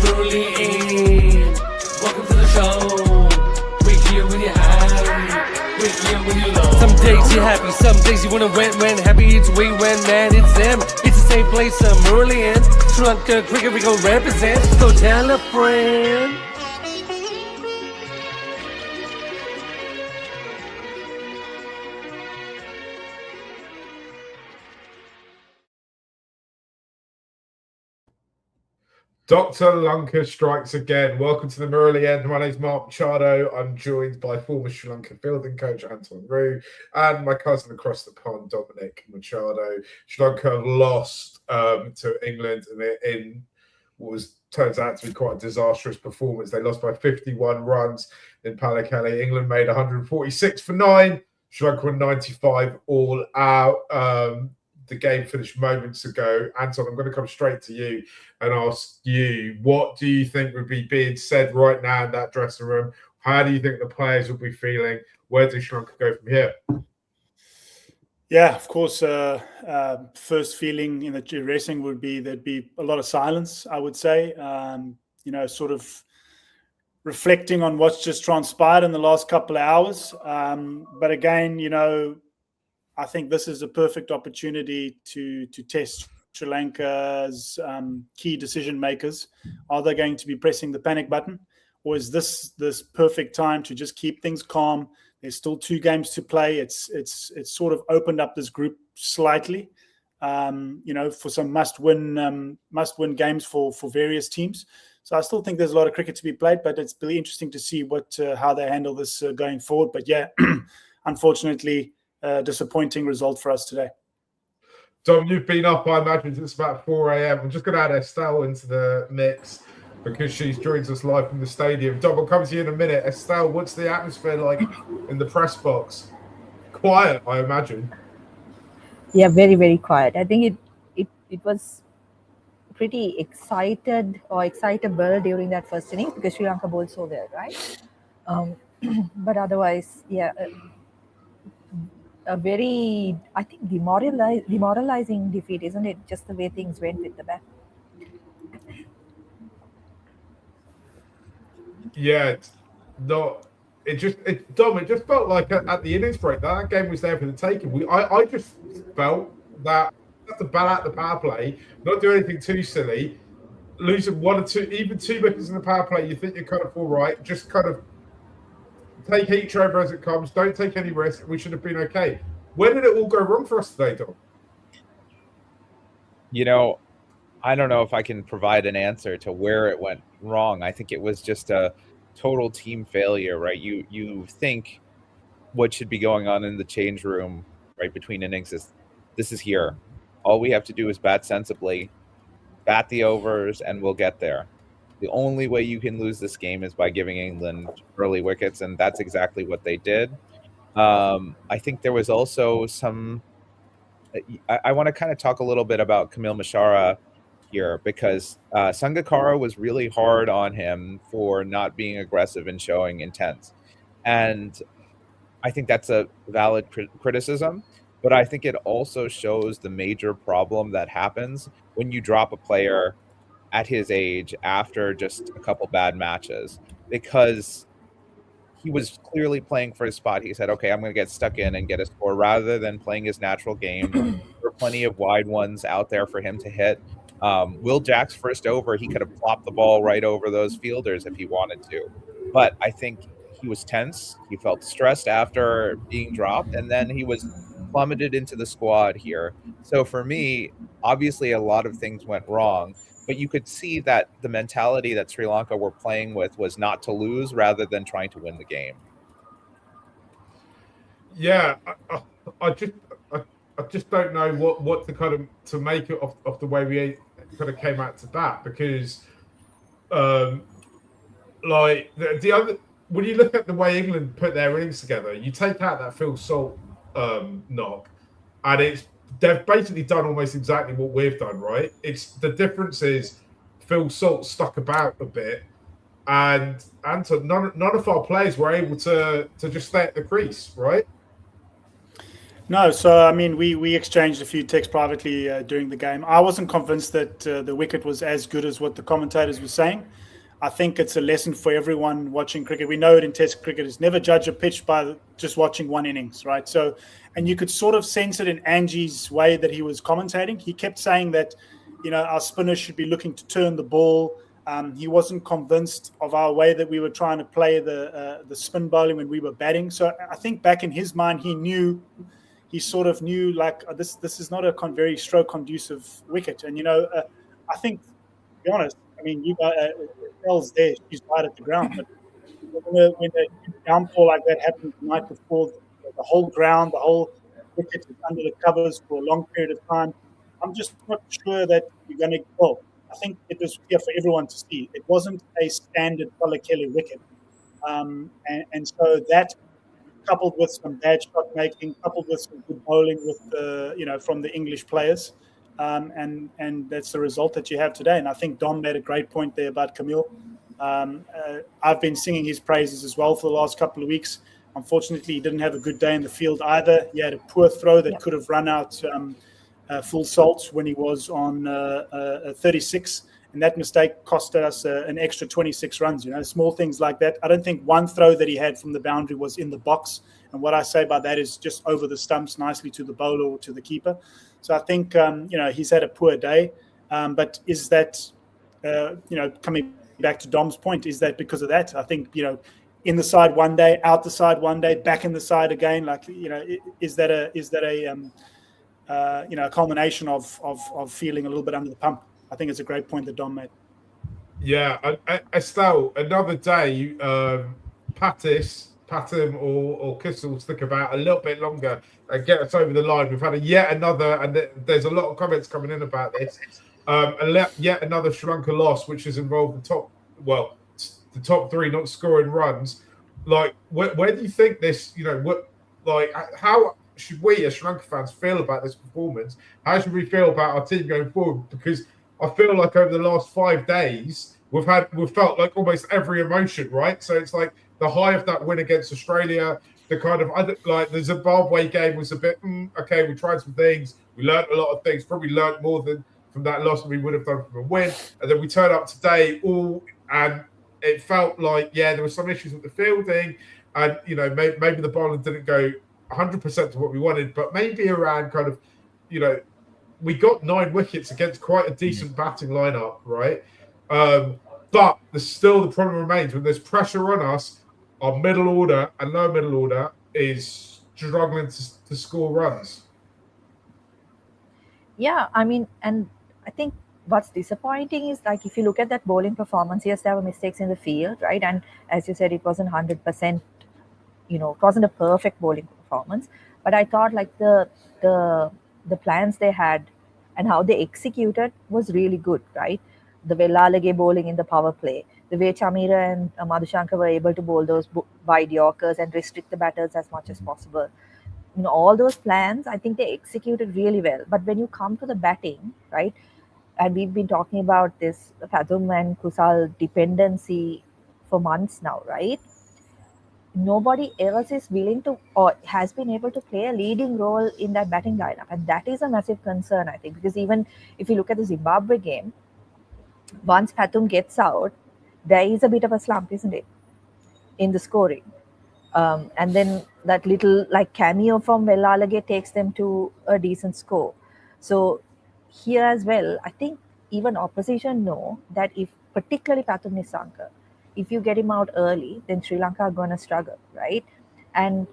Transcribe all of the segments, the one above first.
Murali End. Welcome to the show. We're here when you're high. We're here when you're low. Some days you're happy, some days you wanna when happy it's we when mad it's them. It's the same place, Murali End. Sri Lanka cricket we go represent. So tell a friend. Dr. Lanka strikes again. Welcome to the Murali End. My name's Mark Machado. I'm joined by former Sri Lanka fielding coach Anton Rue and my cousin across the pond, Dominic Machado. Sri Lanka have lost to England in what turns out to be quite a disastrous performance. They lost by 51 runs in Pallekele. England made 146 for 9. Sri Lanka won 95 all out. The game finished moments ago. Anton, I'm going to come straight to you and ask you, what do you think would be being said right now in that dressing room? How do you think the players will be feeling? Where does Sri Lanka go from here? Yeah, of course. First feeling in the dressing would be there'd be a lot of silence, I would say. Sort of reflecting on what's just transpired in the last couple of hours. But again, I think this is a perfect opportunity to test Sri Lanka's key decision makers. Are they going to be pressing the panic button, or is this perfect time to just keep things calm? There's still 2 games to play. It's sort of opened up this group slightly, for some must-win games for various teams. So I still think there's a lot of cricket to be played, but it's really interesting to see how they handle this going forward. But yeah, unfortunately, disappointing result for us today. Dom, you've been up, I imagine, since about 4 a.m. I'm just going to add Estelle into the mix because she's joins us live from the stadium. Dom, I'll come to you in a minute. Estelle, what's the atmosphere like in the press box? Quiet, I imagine. Yeah, very, very quiet. I think it was pretty excitable during that first inning because Sri Lanka bowled so well, right? But otherwise, yeah, a very, I think, demoralizing defeat, isn't it? Just the way things went with the bat. Yeah, Dom, it just felt like at the innings break that game was there for the taking. I just felt that have to bat out the power play, not do anything too silly, losing 1 or 2, even 2 wickets in the power play. You think you're kind of all right, just kind of take each over as it comes. Don't take any risk. We should have been okay. Where did it all go wrong for us today, Dom? I don't know if I can provide an answer to where it went wrong. I think it was just a total team failure, right? You think what should be going on in the change room right between innings is this is here. All we have to do is bat sensibly, bat the overs, and we'll get there. The only way you can lose this game is by giving England early wickets, and that's exactly what they did. I think there was also some I want to kind of talk a little bit about Kamil Mishara here because Sangakkara was really hard on him for not being aggressive and showing intent. And I think that's a valid criticism, but I think it also shows the major problem that happens when you drop a player at his age after just a couple bad matches, because he was clearly playing for his spot. He said, okay, I'm going to get stuck in and get a score rather than playing his natural game. There were plenty of wide ones out there for him to hit. Will Jack's first over, he could have plopped the ball right over those fielders if he wanted to. But I think he was tense. He felt stressed after being dropped, and then he was plummeted into the squad here. So for me, obviously a lot of things went wrong, but you could see that the mentality that Sri Lanka were playing with was not to lose rather than trying to win the game. Yeah, I just don't know what to kind of to make it of the way we kind of came out to bat, because like the other, when you look at the way England put their innings together, you take out that Phil Salt knock, and they've basically done almost exactly what we've done, right? It's the difference is Phil Salt stuck about a bit, and none of our players were able to just stay at the crease, right? No, so I mean, we exchanged a few texts privately during the game. I wasn't convinced that the wicket was as good as what the commentators were saying. I think it's a lesson for everyone watching cricket. We know it in Test cricket is never judge a pitch by just watching one innings, right? So, and you could sort of sense it in Angie's way that he was commentating. He kept saying that, our spinners should be looking to turn the ball. He wasn't convinced of our way that we were trying to play the spin bowling when we were batting. So I think back in his mind, he sort of knew like this is not a very stroke conducive wicket. And I think, to be honest, I mean, you got Elle's there, she's right at the ground, but when a downpour like that happens the night before, the whole ground, the whole wicket is under the covers for a long period of time. I'm just not sure that you're going to. Well, I think it was here for everyone to see. It wasn't a standard Pallekele wicket, and so that, coupled with some bad shot making, coupled with some good bowling with from the English players, and that's the result that you have today. And I think Dom made a great point there about Camille. I've been singing his praises as well for the last couple of weeks. Unfortunately, he didn't have a good day in the field either. He had a poor throw that could have run out full salt when he was on 36. And that mistake cost us an extra 26 runs, small things like that. I don't think one throw that he had from the boundary was in the box. And what I say by that is just over the stumps nicely to the bowler or to the keeper. So I think, he's had a poor day. But is that, coming back to Dom's point, is that because of that? I think, in the side one day, out the side one day, back in the side again. Like, is that a culmination of feeling a little bit under the pump? I think it's a great point that Dom made. Yeah, Estelle, another day, Patim or Kissel stick about a little bit longer and get us over the line. We've had yet another, and there's a lot of comments coming in about this, yet another Sri Lanka loss, which has involved the top three not scoring runs. Like, where do you think this, how should we as Sri Lanka fans feel about this performance? How should we feel about our team going forward? Because I feel like over the last 5 days, we've felt like almost every emotion, right? So it's like the high of that win against Australia, the kind of like the Zimbabwe game was a bit, okay, we tried some things, we learned a lot of things, probably learned more than from that loss than we would have done from a win. And then we turn up today and it felt like, there were some issues with the fielding and, maybe the bowling didn't go 100% to what we wanted, but maybe around kind of, we got 9 wickets against quite a decent batting lineup, right? But the problem remains when there's pressure on us, our middle order and lower middle order is struggling to score runs. Yeah, I mean, and I think what's disappointing is like if you look at that bowling performance, yes, there were mistakes in the field, right? And as you said, it wasn't 100%. It wasn't a perfect bowling performance, but I thought like the plans they had and how they executed was really good, right? The Vellalage bowling in the power play, the way Chamira and Madhushanka were able to bowl those wide Yorkers and restrict the batters as much as possible. All those plans, I think they executed really well. But when you come to the batting, right, and we've been talking about this Pathum and Kusal dependency for months now, right? Nobody else is willing to or has been able to play a leading role in that batting lineup. And that is a massive concern, I think, because even if you look at the Zimbabwe game, once Pathum gets out, there is a bit of a slump, isn't it, in the scoring. And then that little like cameo from Vellalage takes them to a decent score. So here as well, I think even opposition know that if particularly Pathum Nissanka, if you get him out early, then Sri Lanka are going to struggle, right? And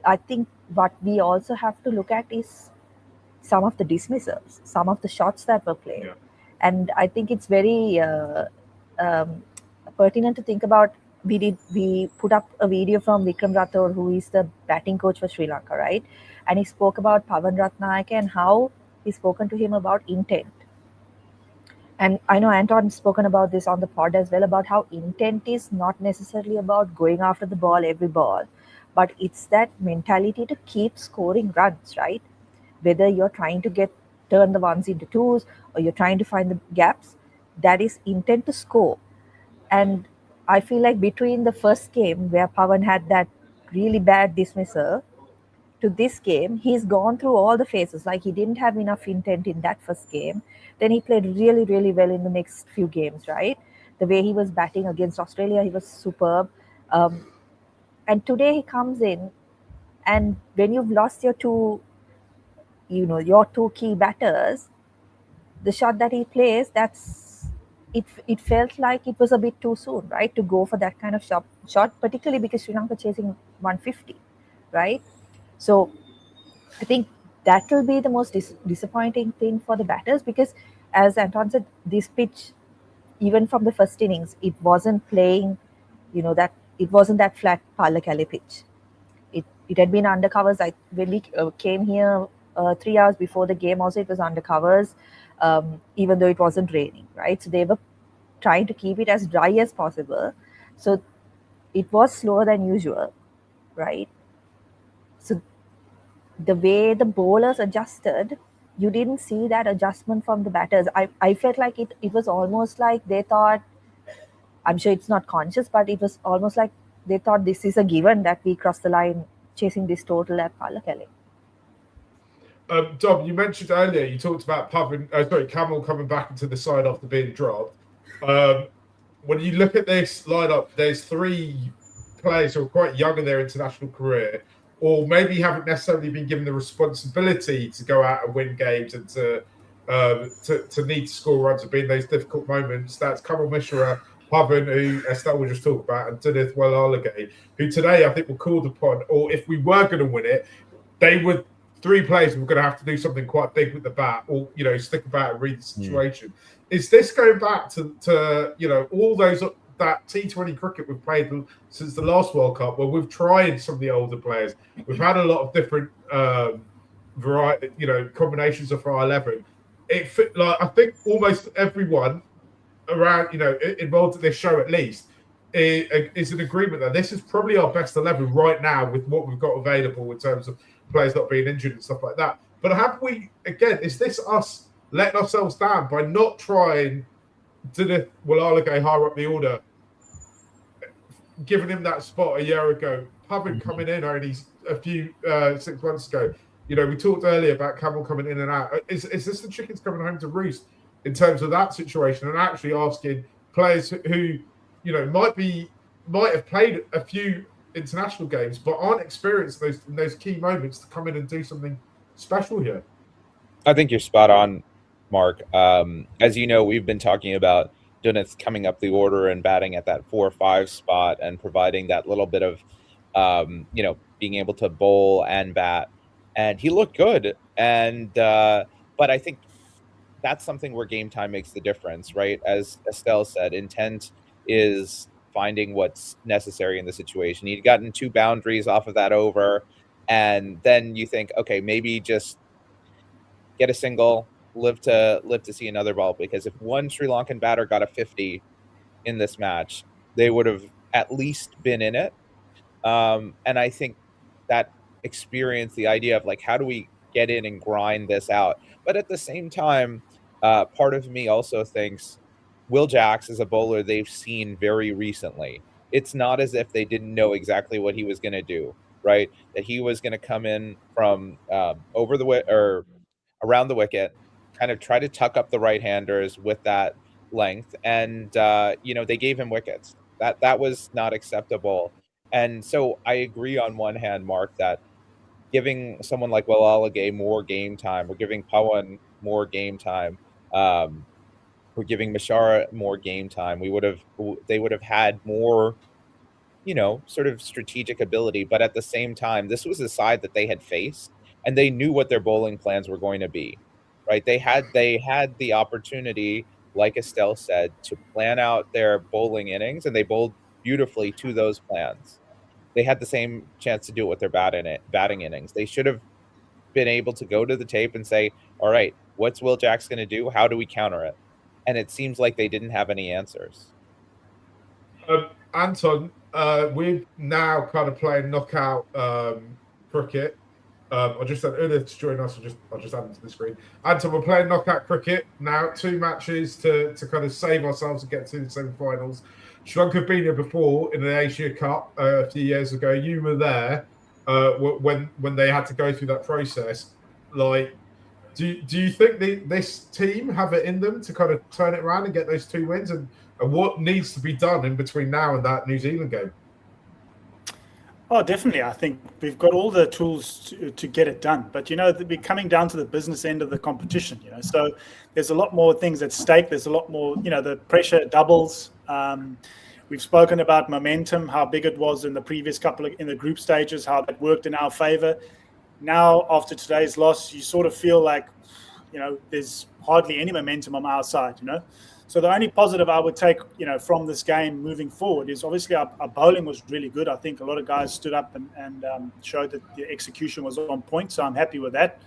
I think what we also have to look at is some of the dismissals, some of the shots that were played. Yeah. And I think it's very pertinent to think about. We put up a video from Vikram Rathore, who is the batting coach for Sri Lanka, right? And he spoke about Pawan Ratnayake and how he's spoken to him about intent. And I know Anton's spoken about this on the pod as well, about how intent is not necessarily about going after the ball every ball, but it's that mentality to keep scoring runs, right? Whether you're trying to turn the ones into twos or you're trying to find the gaps, that is intent to score. And I feel like between the first game where Pawan had that really bad dismissal to this game, he's gone through all the phases. Like, he didn't have enough intent in that first game. Then he played really, really well in the next few games, right? The way he was batting against Australia, he was superb. And today he comes in, and when you've lost your two key batters, the shot that he plays, it felt like it was a bit too soon, right, to go for that kind of shot, particularly because Sri Lanka chasing 150, right? So I think that will be the most disappointing thing for the batters, because, as Anton said, this pitch, even from the first innings, it wasn't playing, that it wasn't that flat Pallekele pitch. It had been undercovers. When we came here 3 hours before the game, also it was undercovers, even though it wasn't raining, right? So they were trying to keep it as dry as possible. So it was slower than usual, right? So the way the bowlers adjusted, you didn't see that adjustment from the batters. I felt like it was almost like they thought, I'm sure it's not conscious, but it was almost like they thought this is a given that we cross the line chasing this total at Pallekele. Dom, you mentioned earlier, you talked about Camel coming back into the side after being dropped. When you look at this lineup, there's 3 players who are quite young in their international career, or maybe haven't necessarily been given the responsibility to go out and win games and to need to score runs and be in those difficult moments. That's Kamal Mishra, Pavan, who Estelle will just talk about, and Dinith Walalage, who today I think were called upon, or if we were going to win it, they would 3 players were going to have to do something quite big with the bat, or stick about and read the situation. Is this going back to all those that T20 cricket we've played since the last World Cup, where we've tried some of the older players, we've had a lot of different variety, combinations of our 11. I think almost everyone around, involved in this show at least, is an agreement that this is probably our best 11 right now with what we've got available in terms of players not being injured and stuff like that. But have we, again, is this us letting ourselves down by not trying to Walalage higher up the order, giving him that spot a year ago, Pavan coming in only a few 6 months ago? We talked earlier about Camel coming in and out. Is this the chickens coming home to roost in terms of that situation, and actually asking players who might have played a few international games but aren't experienced in those key moments to come in and do something special here? I think you're spot on, Mark. As you know, we've been talking about Dunith coming up the order and batting at that 4 or 5 spot and providing that little bit of, being able to bowl and bat. And he looked good. And but I think that's something where game time makes the difference, right? As Estelle said, intent is finding what's necessary in the situation. He'd gotten 2 boundaries off of that over, and then you think, okay, maybe just get a single, live to see another ball, because if one Sri Lankan batter got a 50 in this match, they would have at least been in it. And I think that experience, the idea of like, how do we get in and grind this out? But at the same time, part of me also thinks Will Jacks is a bowler they've seen very recently. It's not as if they didn't know exactly what he was going to do, right? That he was going to come in from over the or around the wicket, kind of try to tuck up the right-handers with that length, and they gave him wickets. That was not acceptable. And so I agree on one hand, Mark, that giving someone like Walalage more game time, we're giving Pawan more game time, we're giving Mishara more game time, they would have had more, sort of strategic ability. But at the same time, this was a side that they had faced, and they knew what their bowling plans were going to be, right? They had the opportunity, like Estelle said, to plan out their bowling innings, and they bowled beautifully to those plans. They had the same chance to do it with their batting innings. They should have been able to go to the tape and say, all right, what's Will Jacks going to do? How do we counter it? And it seems like they didn't have any answers. Anton, we're now kind of playing knockout cricket. I just said Unith to join us. I'll just add him to the screen. Anton, we're playing knockout cricket now. 2 matches to kind of save ourselves and get to the semi-finals. Sri Lanka have been here before in the Asia Cup a few years ago. You were there. when they had to go through that process. Like, do you think this team have it in them to kind of turn it around and get those 2 wins? And what needs to be done in between now and that New Zealand game? Oh, definitely. I think we've got all the tools to get it done. But, we're coming down to the business end of the competition, So there's a lot more things at stake. There's a lot more, the pressure doubles. We've spoken about momentum, how big it was in the previous in the group stages, how that worked in our favor. Now, after today's loss, you sort of feel like, there's hardly any momentum on our side, So the only positive I would take, from this game moving forward is obviously our bowling was really good. I think a lot of guys stood up and showed that the execution was on point. So I'm happy with that.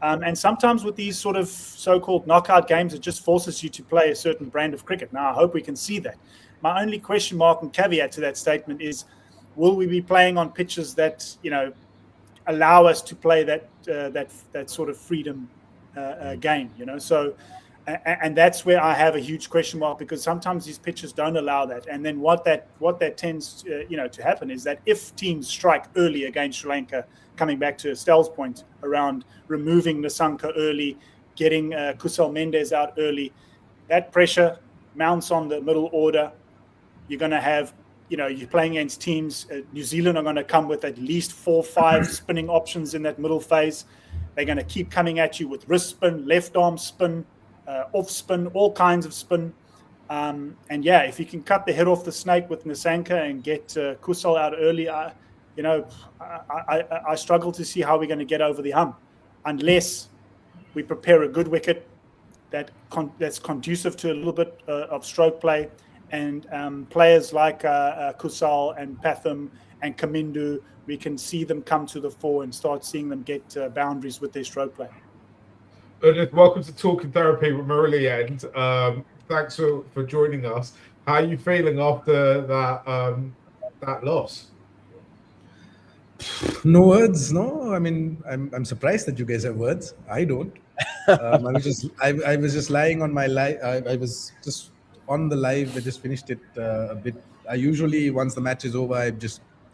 And sometimes with these sort of so-called knockout games, it just forces you to play a certain brand of cricket. Now, I hope we can see that. My only question mark and caveat to that statement is, will we be playing on pitches that, allow us to play that sort of freedom game, So, and that's where I have a huge question mark, because sometimes these pitches don't allow that. And then what that tends, to happen is that if teams strike early against Sri Lanka, coming back to Estelle's point around removing Nasanka early, getting Kusal Mendes out early, that pressure mounts on the middle order. You're going to have, you're playing against teams. New Zealand are going to come with at least 4 or 5 spinning options in that middle phase. They're going to keep coming at you with wrist spin, left arm spin, off spin, all kinds of spin. And if you can cut the head off the snake with Nasanka and get Kusal out early, I struggle to see how we're going to get over the hump, unless we prepare a good wicket that's conducive to a little bit of stroke play, and players like Kusal and Patham and Kamindu, we can see them come to the fore and start seeing them get boundaries with their stroke play. Welcome to Talking Therapy with Murali End. Thanks for joining us. How are you feeling after that loss? No words. No, I mean, I'm surprised that you guys have words. I don't. I was just lying on my live. I was just on the live. I just finished it a bit. I usually, once the match is over,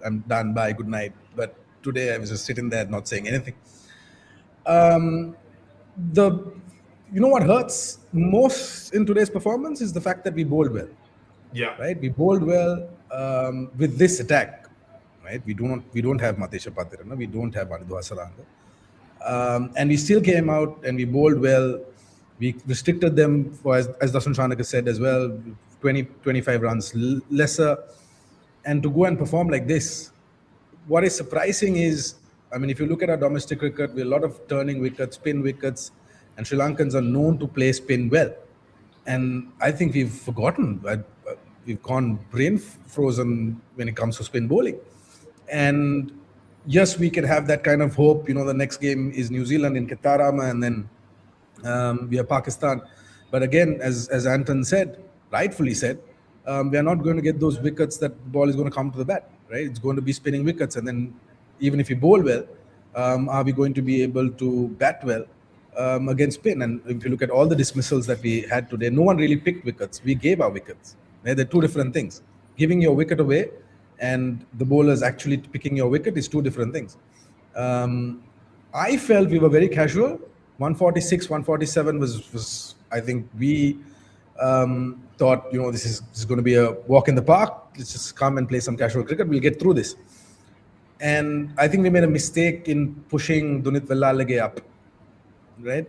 I'm done. Bye, good night. But today I was just sitting there not saying anything. What hurts most in today's performance is the fact that we bowled well. Yeah. Right. We bowled well with this attack. Right. We don't have Matesha Patirana. We don't have Anidhu Hasaranga. And we still came out and we bowled well. We restricted them for, as Dasun Chanaka said as well, 20-25 runs lesser. And to go and perform like this, what is surprising is, I mean, if you look at our domestic cricket, we have a lot of turning wickets, spin wickets, and Sri Lankans are known to play spin well. And I think we've forgotten, we've gone brain frozen when it comes to spin bowling. And yes, we can have that kind of hope. The next game is New Zealand in Ketarama, and then we have Pakistan. But again, as Anton said, rightfully said, we are not going to get those wickets that the ball is going to come to the bat, right? It's going to be spinning wickets. And then even if we bowl well, are we going to be able to bat well against spin? And if you look at all the dismissals that we had today, no one really picked wickets. We gave our wickets. Right? They're two different things. Giving your wicket away and the bowlers actually picking your wicket is two different things. I felt we were very casual. 146, 147 was I think we thought, this is going to be a walk in the park. Let's just come and play some casual cricket. We'll get through this. And I think we made a mistake in pushing Dunit Vellalage up, right?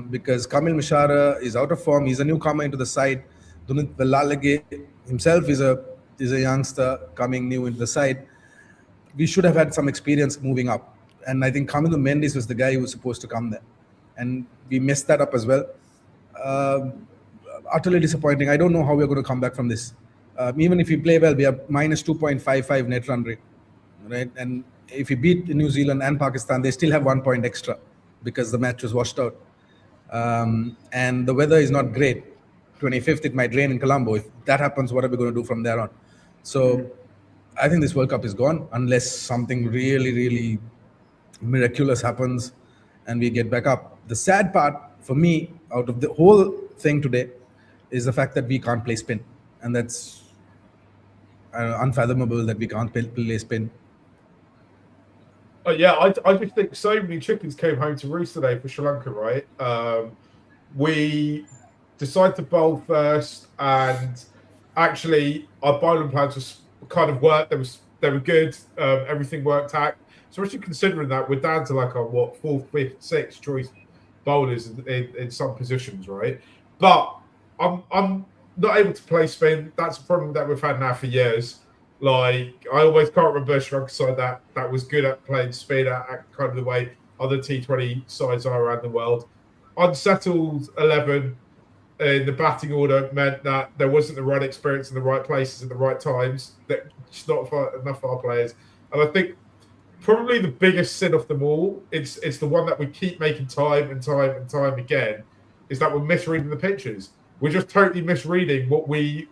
Because Kamil Mishara is out of form. He's a newcomer into the side. Dunit Vellalage himself is a youngster coming new into the side. We should have had some experience moving up. And I think Kamil Mendes was the guy who was supposed to come there. And we messed that up as well. Utterly disappointing. I don't know how we're going to come back from this. Even if we play well, we have minus 2.55 net run rate. Right, and if we beat New Zealand and Pakistan, they still have 1 point extra because the match was washed out. And the weather is not great. 25th, it might rain in Colombo. If that happens, what are we going to do from there on? So I think this World Cup is gone unless something really, really miraculous happens and we get back up. The sad part for me out of the whole thing today is the fact that we can't play spin. And that's unfathomable that we can't play spin. Yeah, I just think so many chickens came home to roost today for Sri Lanka, right? We decided to bowl first, and actually our bowling plans just kind of worked. They were good. Everything worked out. So, especially considering that we're down to like our fourth, fifth, sixth choice bowlers in some positions, right? But I'm not able to play spin. That's a problem that we've had now for years. Like I always can't remember Sri Lanka side that was good at playing spin at kind of the way other T20 sides are around the world. Unsettled 11 in the batting order meant that there wasn't the right experience in the right places at the right times. That just not enough for our players. And I think probably the biggest sin of them all, it's the one that we keep making time and time and time again, is that we're misreading the pitches. We're just totally misreading what we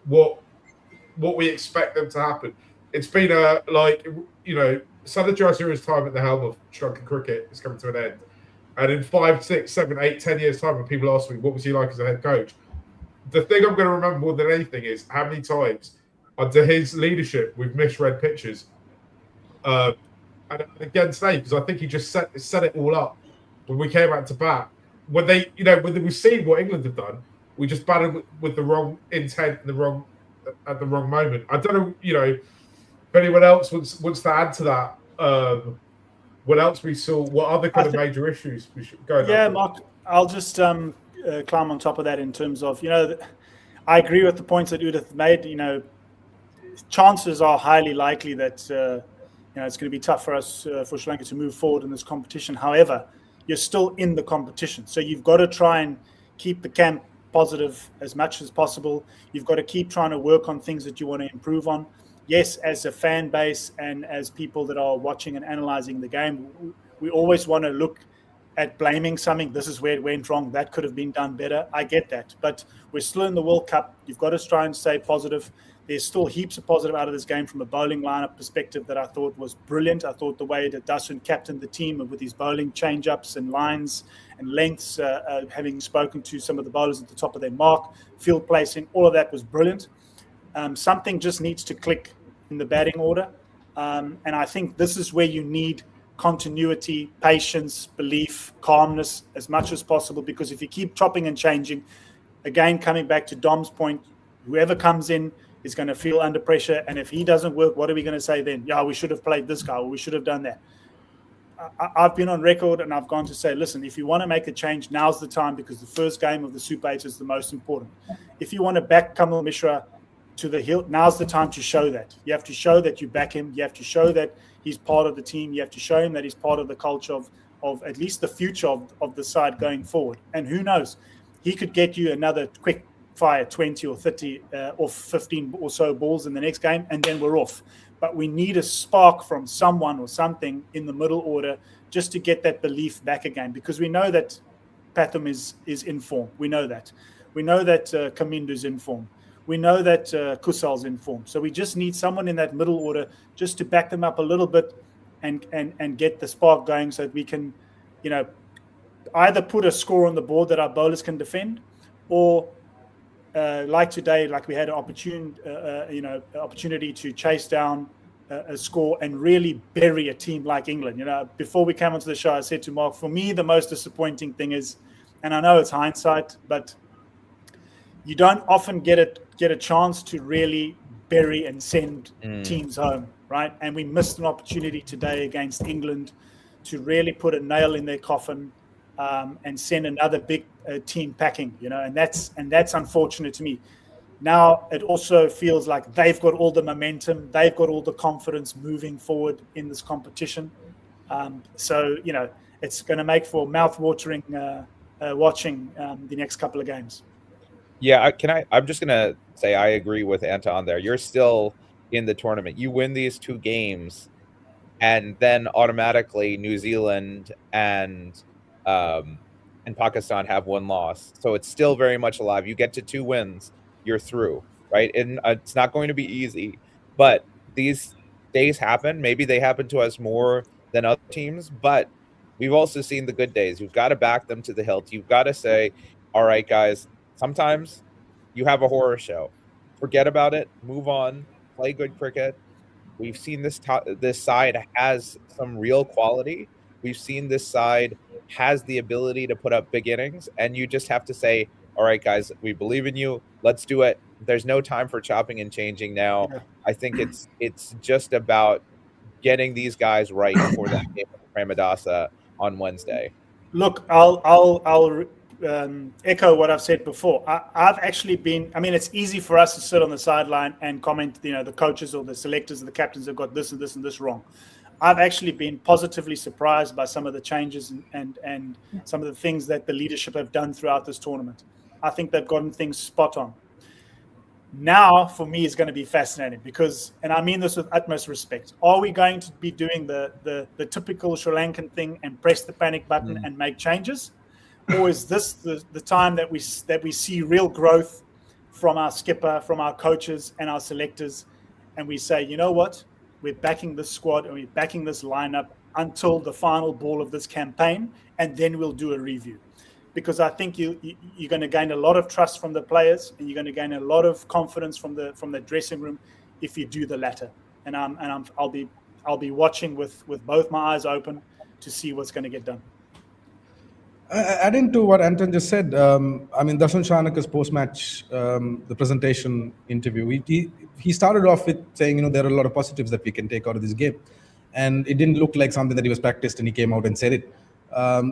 expect them to happen. It's been Sada Jayasuriya's time at the helm of Sri Lankan cricket is coming to an end. And in 5, 6, 7, 8, 10 years' time, when people ask me what was he like as a head coach, the thing I'm going to remember more than anything is how many times under his leadership we've misread pitches. And again today, because I think he just set it all up when we came out to bat. When we've seen what England have done, we just batted with the wrong intent and at the wrong moment. I don't know, if anyone else wants to add to that. What else we saw? What other kind of major issues we should go? Yeah, Mark, I'll just climb on top of that in terms of, I agree with the points that Udith made. Chances are highly likely that it's going to be tough for us for Sri Lanka to move forward in this competition. However, you're still in the competition, so you've got to try and keep the camp positive as much as possible. You've got to keep trying to work on things that you want to improve on. Yes, as a fan base and as people that are watching and analyzing the game, we always want to look at blaming something. This is where it went wrong. That could have been done better. I get that. But we're still in the World Cup. You've got to try and stay positive. There's still heaps of positive out of this game from a bowling lineup perspective that I thought was brilliant. I thought the way that Dustin captained the team with his bowling change-ups and lines and lengths, having spoken to some of the bowlers at the top of their mark, field placing, all of that was brilliant. Something just needs to click in the batting order. And I think this is where you need continuity, patience, belief, calmness as much as possible, because if you keep chopping and changing, again, coming back to Dom's point, whoever comes in is going to feel under pressure. And if he doesn't work, what are we going to say then? Yeah, we should have played this guy, or we should have done that. I've been on record and I've gone to say, listen, if you want to make a change, now's the time, because the first game of the Super 8 is the most important. If you want to back Kamal Mishra to the hill, now's the time to show that. You have to show that you back him. You have to show that he's part of the team. You have to show him that he's part of the culture of at least the future of the side going forward. And who knows, he could get you another quick fire 20 or 30 or 15 or so balls in the next game, and then we're off. But we need a spark from someone or something in the middle order just to get that belief back again, because we know that Pathum is in form. We know that. We know that Kamindu's in form. We know that Kusal's in form. So we just need someone in that middle order just to back them up a little bit and get the spark going, so that we can, either put a score on the board that our bowlers can defend, or like today, like we had an opportunity to chase down a score and really bury a team like England. Before we came onto the show, I said to Mark, for me, the most disappointing thing is, and I know it's hindsight, but you don't often get a chance to really bury and send teams home, right? And we missed an opportunity today against England to really put a nail in their coffin and send another big team packing, and that's unfortunate to me. Now it also feels like they've got all the momentum, they've got all the confidence moving forward in this competition. So it's going to make for mouth-watering watching the next couple of games. Yeah, I'm just going to say I agree with Anton there. You're still in the tournament. You win these 2 games, and then automatically New Zealand and Pakistan have 1 loss. So it's still very much alive. You get to 2 wins, you're through, right? And it's not going to be easy, but these days happen. Maybe they happen to us more than other teams, but we've also seen the good days. You've got to back them to the hilt. You've got to say, all right, guys, sometimes you have a horror show. Forget about it. Move on. Play good cricket. We've seen this side has some real quality. We've seen this side has the ability to put up big innings, and you just have to say, all right, guys, we believe in you. Let's do it. There's no time for chopping and changing now. Yeah. I think it's just about getting these guys right for that game with Premadasa on Wednesday. Look, I'll echo what I've said before. I've actually been. I mean, it's easy for us to sit on the sideline and comment. You know, the coaches or the selectors or the captains have got this and this and this wrong. I've actually been positively surprised by some of the changes and some of the things that the leadership have done throughout this tournament. I think they've gotten things spot on. Now, for me, is going to be fascinating because, and I mean this with utmost respect, are we going to be doing the typical Sri Lankan thing and press the panic button and make changes? Or is this the time that we see real growth from our skipper, from our coaches and our selectors, and we say, you know what, we're backing this squad and we're backing this lineup until the final ball of this campaign, and then we'll do a review. Because I think you're going to gain a lot of trust from the players, and you're going to gain a lot of confidence from the dressing room if you do the latter. And I'll be watching with both my eyes open to see what's going to get done. Adding to what Anton just said, I mean, Darshan Shanaka's post-match, the presentation interview, he started off with saying, you know, there are a lot of positives that we can take out of this game. And it didn't look like something that he was practiced, and he came out and said it.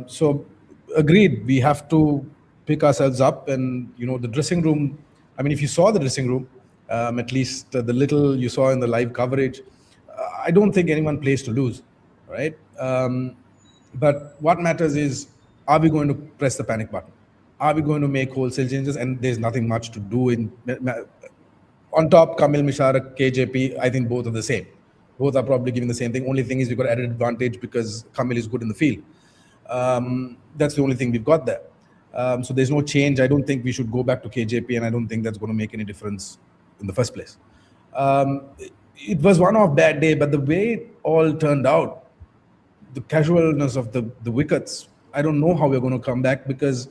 So agreed, we have to pick ourselves up. And, you know, the dressing room, I mean, if you saw the dressing room, at least the little you saw in the live coverage, I don't think anyone plays to lose, right? But what matters is, are we going to press the panic button? Are we going to make wholesale changes? And there's nothing much to do. On top, Kamil Mishara, KJP, I think both are the same. Both are probably giving the same thing. Only thing is we've got added advantage because Kamil is good in the field. That's the only thing we've got there. So there's no change. I don't think we should go back to KJP, and I don't think that's going to make any difference in the first place. It was one off bad day, but the way it all turned out, the casualness of the wickets, I don't know how we're going to come back because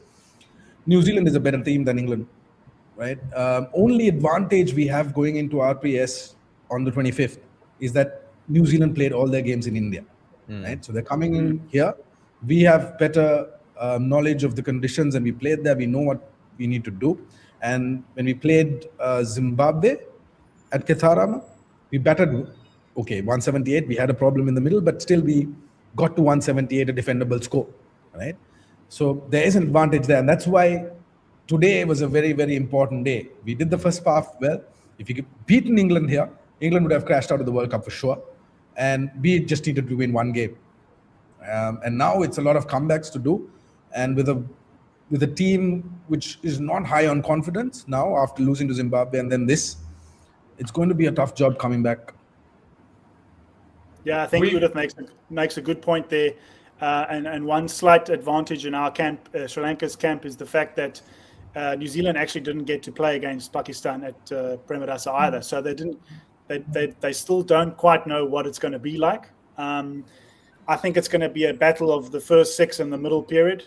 New Zealand is a better team than England, right? Only advantage we have going into RPS on the 25th is that New Zealand played all their games in India, right? So they're coming in here. We have better knowledge of the conditions, and we played there. We know what we need to do. And when we played Zimbabwe at Ketharama, we batted, 178. We had a problem in the middle, but still we got to 178, a defendable score, right? So there is an advantage there. And that's why today was a very, very important day. We did the first half well. If we could beat England here, England would have crashed out of the World Cup for sure. And we just needed to win one game. And now it's a lot of comebacks to do. And with a team which is not high on confidence now after losing to Zimbabwe and then this, it's going to be a tough job coming back. Yeah, I think Judith makes a good point there. And one slight advantage in our camp, Sri Lanka's camp, is the fact that New Zealand actually didn't get to play against Pakistan at Premadasa either. So they still don't quite know what it's going to be like. I think it's going to be a battle of the first six in the middle period.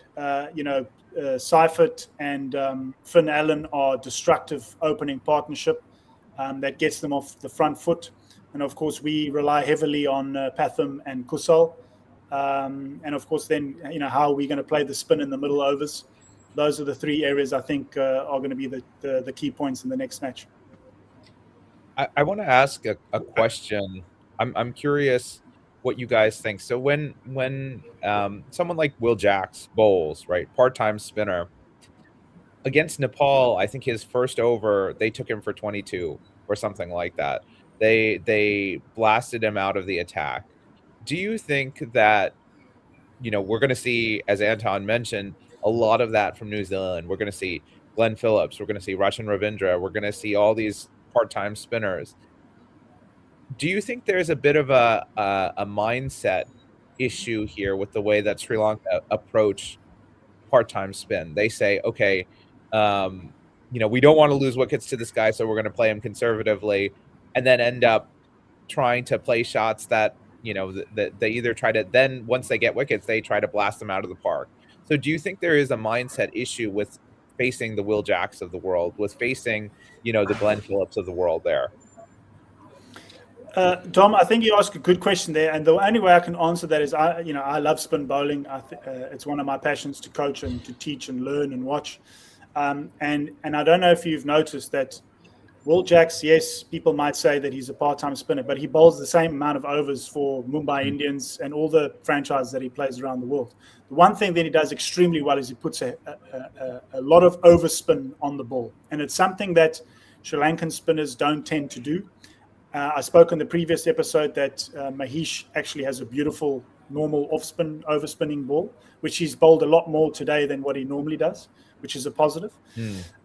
Seifert and Finn Allen are destructive opening partnership that gets them off the front foot. And of course, we rely heavily on Patham and Kusal. And of course, then, how are we going to play the spin in the middle overs? Those are the three areas I think are going to be the key points in the next match. I want to ask a question. I'm curious what you guys think. So when someone like Will Jacks bowls, right, part-time spinner, against Nepal, I think his first over, they took him for 22 or something like that. They blasted him out of the attack. Do you think that, we're going to see, as Anton mentioned, a lot of that from New Zealand? We're going to see Glenn Phillips. We're going to see Rachin Ravindra. We're going to see all these part-time spinners. Do you think there's a bit of a mindset issue here with the way that Sri Lanka approach part-time spin? They say, okay, we don't want to lose wickets to this guy, so we're going to play him conservatively, and then end up trying to play shots that, that they either try to, then once they get wickets, they try to blast them out of the park. So do you think there is a mindset issue with facing the Will Jacks of the world, with facing, the Glenn Phillips of the world there? Dom, I think you asked a good question there, and the only way I can answer that is I love spin bowling. It's one of my passions to coach and to teach and learn and watch. And I don't know if you've noticed that Will Jacks, yes, people might say that he's a part-time spinner, but he bowls the same amount of overs for Mumbai Indians and all the franchises that he plays around the world. The one thing that he does extremely well is he puts a lot of overspin on the ball, and it's something that Sri Lankan spinners don't tend to do. I spoke in the previous episode that Mahesh actually has a beautiful normal off-spin, overspinning ball, which he's bowled a lot more today than what he normally does, which is a positive.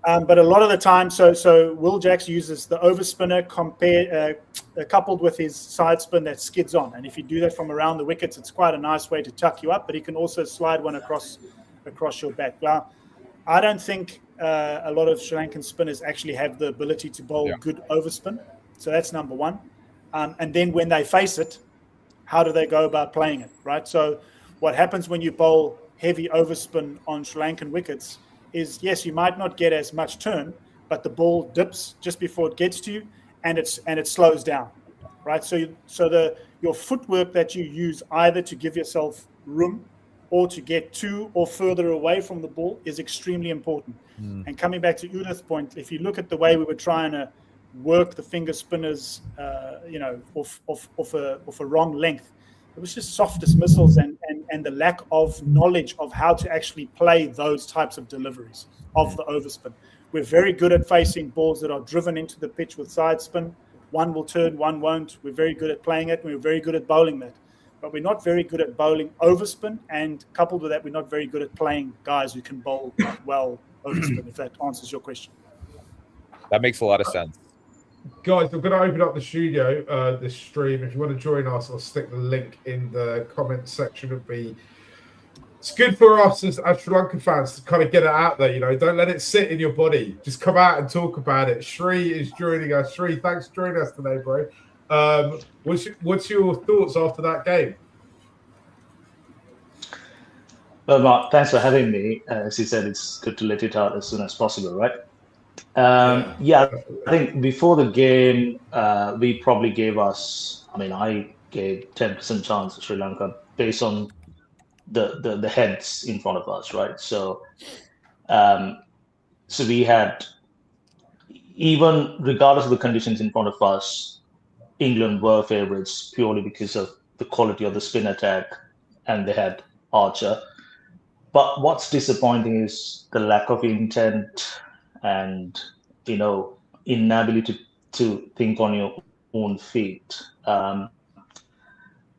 But a lot of the time, so Will Jacks uses the overspinner coupled with his side spin that skids on. And if you do that from around the wickets, it's quite a nice way to tuck you up, but he can also slide one across your back. Now, I don't think a lot of Sri Lankan spinners actually have the ability to bowl good overspin. So that's number one. And then when they face it, how do they go about playing it, right? So what happens when you bowl heavy overspin on Sri Lankan wickets is, yes, you might not get as much turn, but the ball dips just before it gets to you, and it slows down, right? So your footwork that you use either to give yourself room or to get to or further away from the ball is extremely important. And coming back to Udith's point, if you look at the way we were trying to work the finger spinners, off a wrong length, it was just soft dismissals and the lack of knowledge of how to actually play those types of deliveries of the overspin. We're very good at facing balls that are driven into the pitch with side spin. One will turn, one won't. We're very good at playing it, and we're very good at bowling that. But we're not very good at bowling overspin, and coupled with that, we're not very good at playing guys who can bowl well overspin, if that answers your question. That makes a lot of sense. Guys, we're going to open up the studio, this stream. If you want to join us, I'll stick the link in the comment section. It's good for us as Sri Lanka fans to kind of get it out there. Don't let it sit in your body. Just come out and talk about it. Sri is joining us. Sri, thanks for joining us today, bro. What's your thoughts after that game? Well, Mark, thanks for having me. As you said, it's good to let it out as soon as possible, right? I think before the game, we probably gave I gave 10% chance to Sri Lanka based on the heads in front of us, right? So we had, even regardless of the conditions in front of us, England were favourites purely because of the quality of the spin attack, and they had Archer. But what's disappointing is the lack of intent and inability to think on your own feet under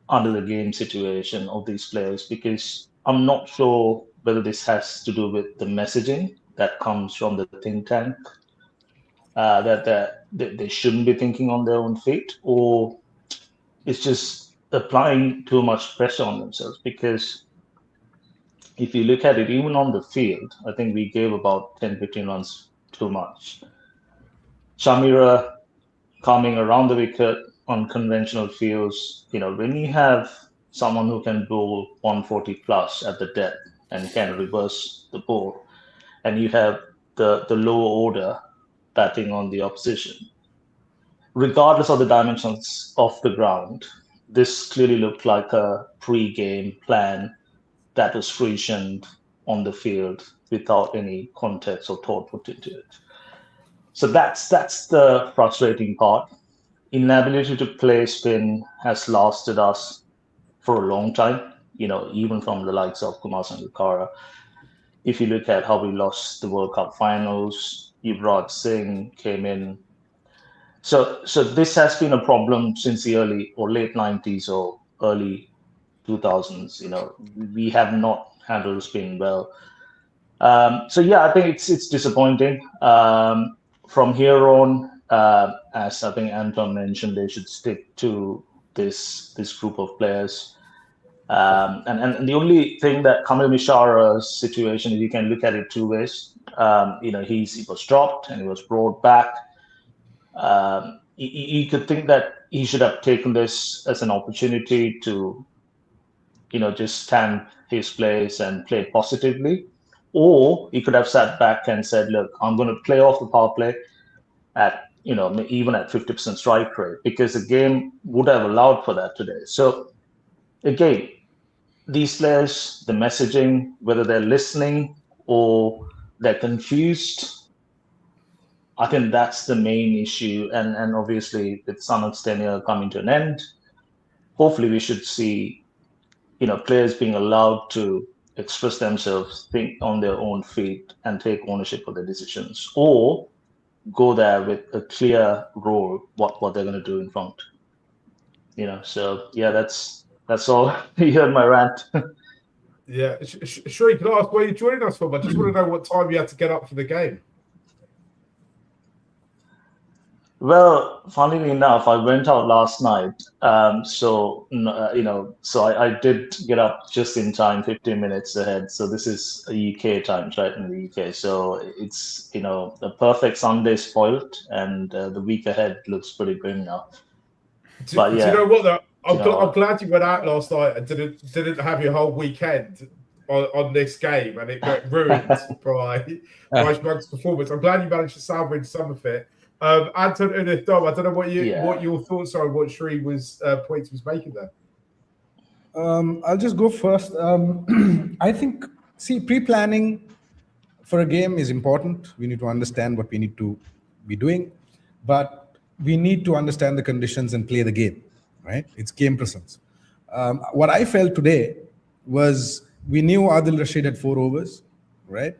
the game situation of these players, because I'm not sure whether this has to do with the messaging that comes from the think tank, that they shouldn't be thinking on their own feet, or it's just applying too much pressure on themselves. Because if you look at it, even on the field, I think we gave about 10-15 runs too much. Shamira coming around the wicket on conventional fields, when you have someone who can bowl 140 plus at the depth and can reverse the ball, and you have the lower order batting on the opposition, regardless of the dimensions of the ground, this clearly looked like a pre-game plan that was free-shunned on the field without any context or thought put into it. So that's the frustrating part. Inability to play spin has lasted us for a long time, even from the likes of Kumar Sangakkara. If you look at how we lost the World Cup finals, Yuvraj Singh came in. So this has been a problem since the early or late 90s or early 2000s. We have not handled spin well. I think it's disappointing. From here on, as I think Anton mentioned, they should stick to this group of players. And the only thing that Kamil Mishara's situation is, you can look at it two ways. He was dropped and he was brought back. You could think that he should have taken this as an opportunity to, just stand his place and play positively. Or he could have sat back and said, look, I'm going to play off the power play at even at 50% strike rate, because the game would have allowed for that today. So again, these players, the messaging, whether they're listening or they're confused, I think that's the main issue. And obviously, with Sanak's tenure coming to an end, hopefully we should see, players being allowed to express themselves, think on their own feet, and take ownership of their decisions, or go there with a clear role what they're going to do in front. So yeah, that's all. You heard my rant. Yeah, Sri, can I ask where you're joining us from? I just want to know what time you had to get up for the game. Well, funnily enough, I went out last night, so I did get up just in time, 15 minutes ahead. So this is a UK time, right, in the UK. So it's the perfect Sunday spoiled, and the week ahead looks pretty grim now. But yeah, do you know what? Though? I'm glad you went out last night and didn't have your whole weekend on this game, and it got ruined by Schmuck's performance. I'm glad you managed to salvage some of it. Anton and Dom, I don't know what your thoughts are on what Sri was points was making there. I'll just go first. I think, pre-planning for a game is important. We need to understand what we need to be doing, but we need to understand the conditions and play the game, right? It's game presence. What I felt today was we knew Adil Rashid had 4 overs, right?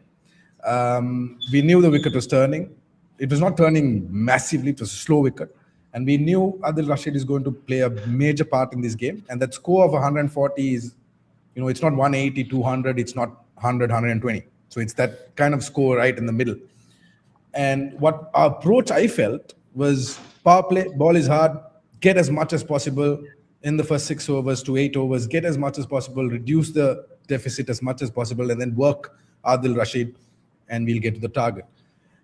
We knew the wicket was turning. It was not turning massively. It was a slow wicket. And we knew Adil Rashid is going to play a major part in this game. And that score of 140 is, it's not 180, 200. It's not 100, 120. So it's that kind of score right in the middle. And what our approach, I felt, was power play, ball is hard, get as much as possible in the first 6 overs to 8 overs, get as much as possible, reduce the deficit as much as possible, and then work Adil Rashid, and we'll get to the target.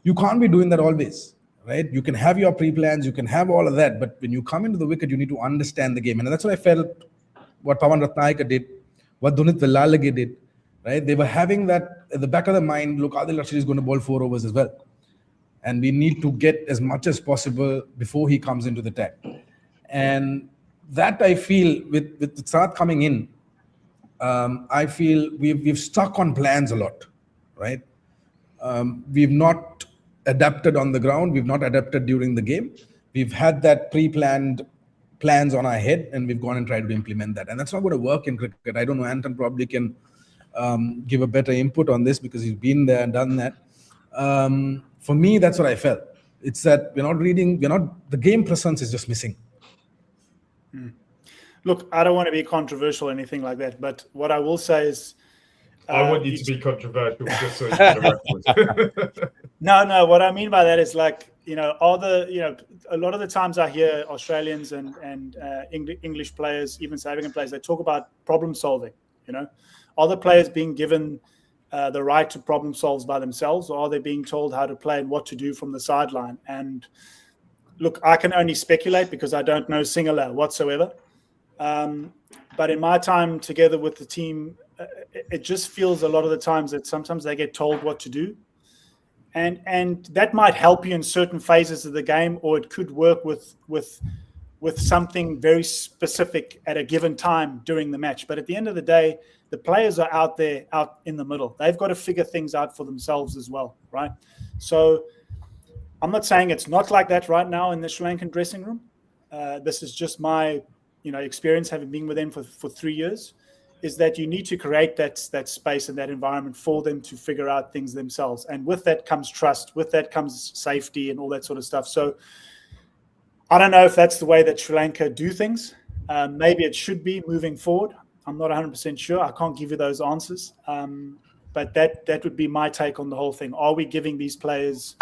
You can't be doing that always, right? You can have your pre-plans, you can have all of that, but when you come into the wicket, you need to understand the game. And that's what I felt what Pawan Ratnayaka did, what Dunit Velalage did, right? They were having that at the back of their mind, look, Adil Rashid is going to bowl 4 overs as well. And we need to get as much as possible before he comes into the attack. And that I feel with Sanat coming in, I feel we've stuck on plans a lot, right? We've not adapted on the ground. We've not adapted during the game. We've had that pre-planned plans on our head, and we've gone and tried to implement that. And that's not going to work in cricket. I don't know, Anton probably can give a better input on this because he's been there and done that. For me, that's what I felt. It's that the game presence is just missing. Look, I don't want to be controversial or anything like that, but what I will say is, I want you to be controversial, just so you get a reference. No. What I mean by that is a lot of the times I hear Australians and English players, even South African players, they talk about problem solving. Are the players being given the right to problem solve by themselves, or are they being told how to play and what to do from the sideline? And look, I can only speculate because I don't know Sinhala whatsoever. But in my time together with the team, it just feels a lot of the times that sometimes they get told what to do. And that might help you in certain phases of the game, or it could work with something very specific at a given time during the match. But at the end of the day, the players are out there, out in the middle. They've got to figure things out for themselves as well, right? So I'm not saying it's not like that right now in the Sri Lankan dressing room. This is just my experience having been with them for 3 years, is that you need to create that space and that environment for them to figure out things themselves. And with that comes trust, with that comes safety and all that sort of stuff. So I don't know if that's the way that Sri Lanka do things. Maybe it should be moving forward. I'm not 100% sure. I can't give you those answers. But that would be my take on the whole thing. Are we giving these players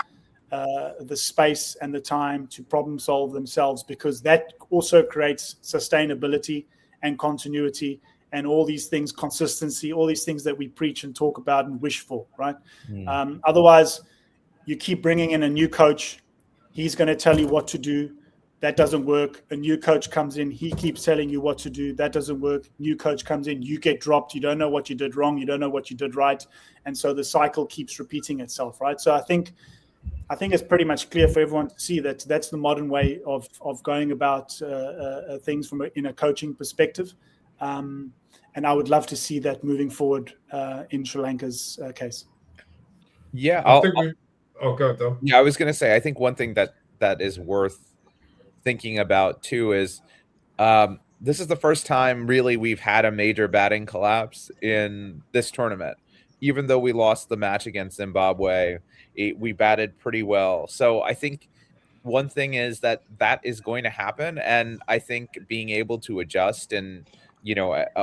the space and the time to problem solve themselves? Because that also creates sustainability and continuity and all these things, consistency, all these things that we preach and talk about and wish for, right? Otherwise, you keep bringing in a new coach. He's going to tell you what to do. That doesn't work. A new coach comes in. He keeps telling you what to do. That doesn't work. New coach comes in. You get dropped. You don't know what you did wrong. You don't know what you did right. And so the cycle keeps repeating itself, right? So I think I think it's pretty much clear for everyone to see that that's the modern way of going about things in a coaching perspective. And I would love to see that moving forward in Sri Lanka's case. Yeah, I think we. Oh, go ahead, Dom. Yeah, I was going to say, I think one thing that is worth thinking about too is this is the first time really we've had a major batting collapse in this tournament. Even though we lost the match against Zimbabwe, we batted pretty well. So I think one thing is that is going to happen, and I think being able to adjust and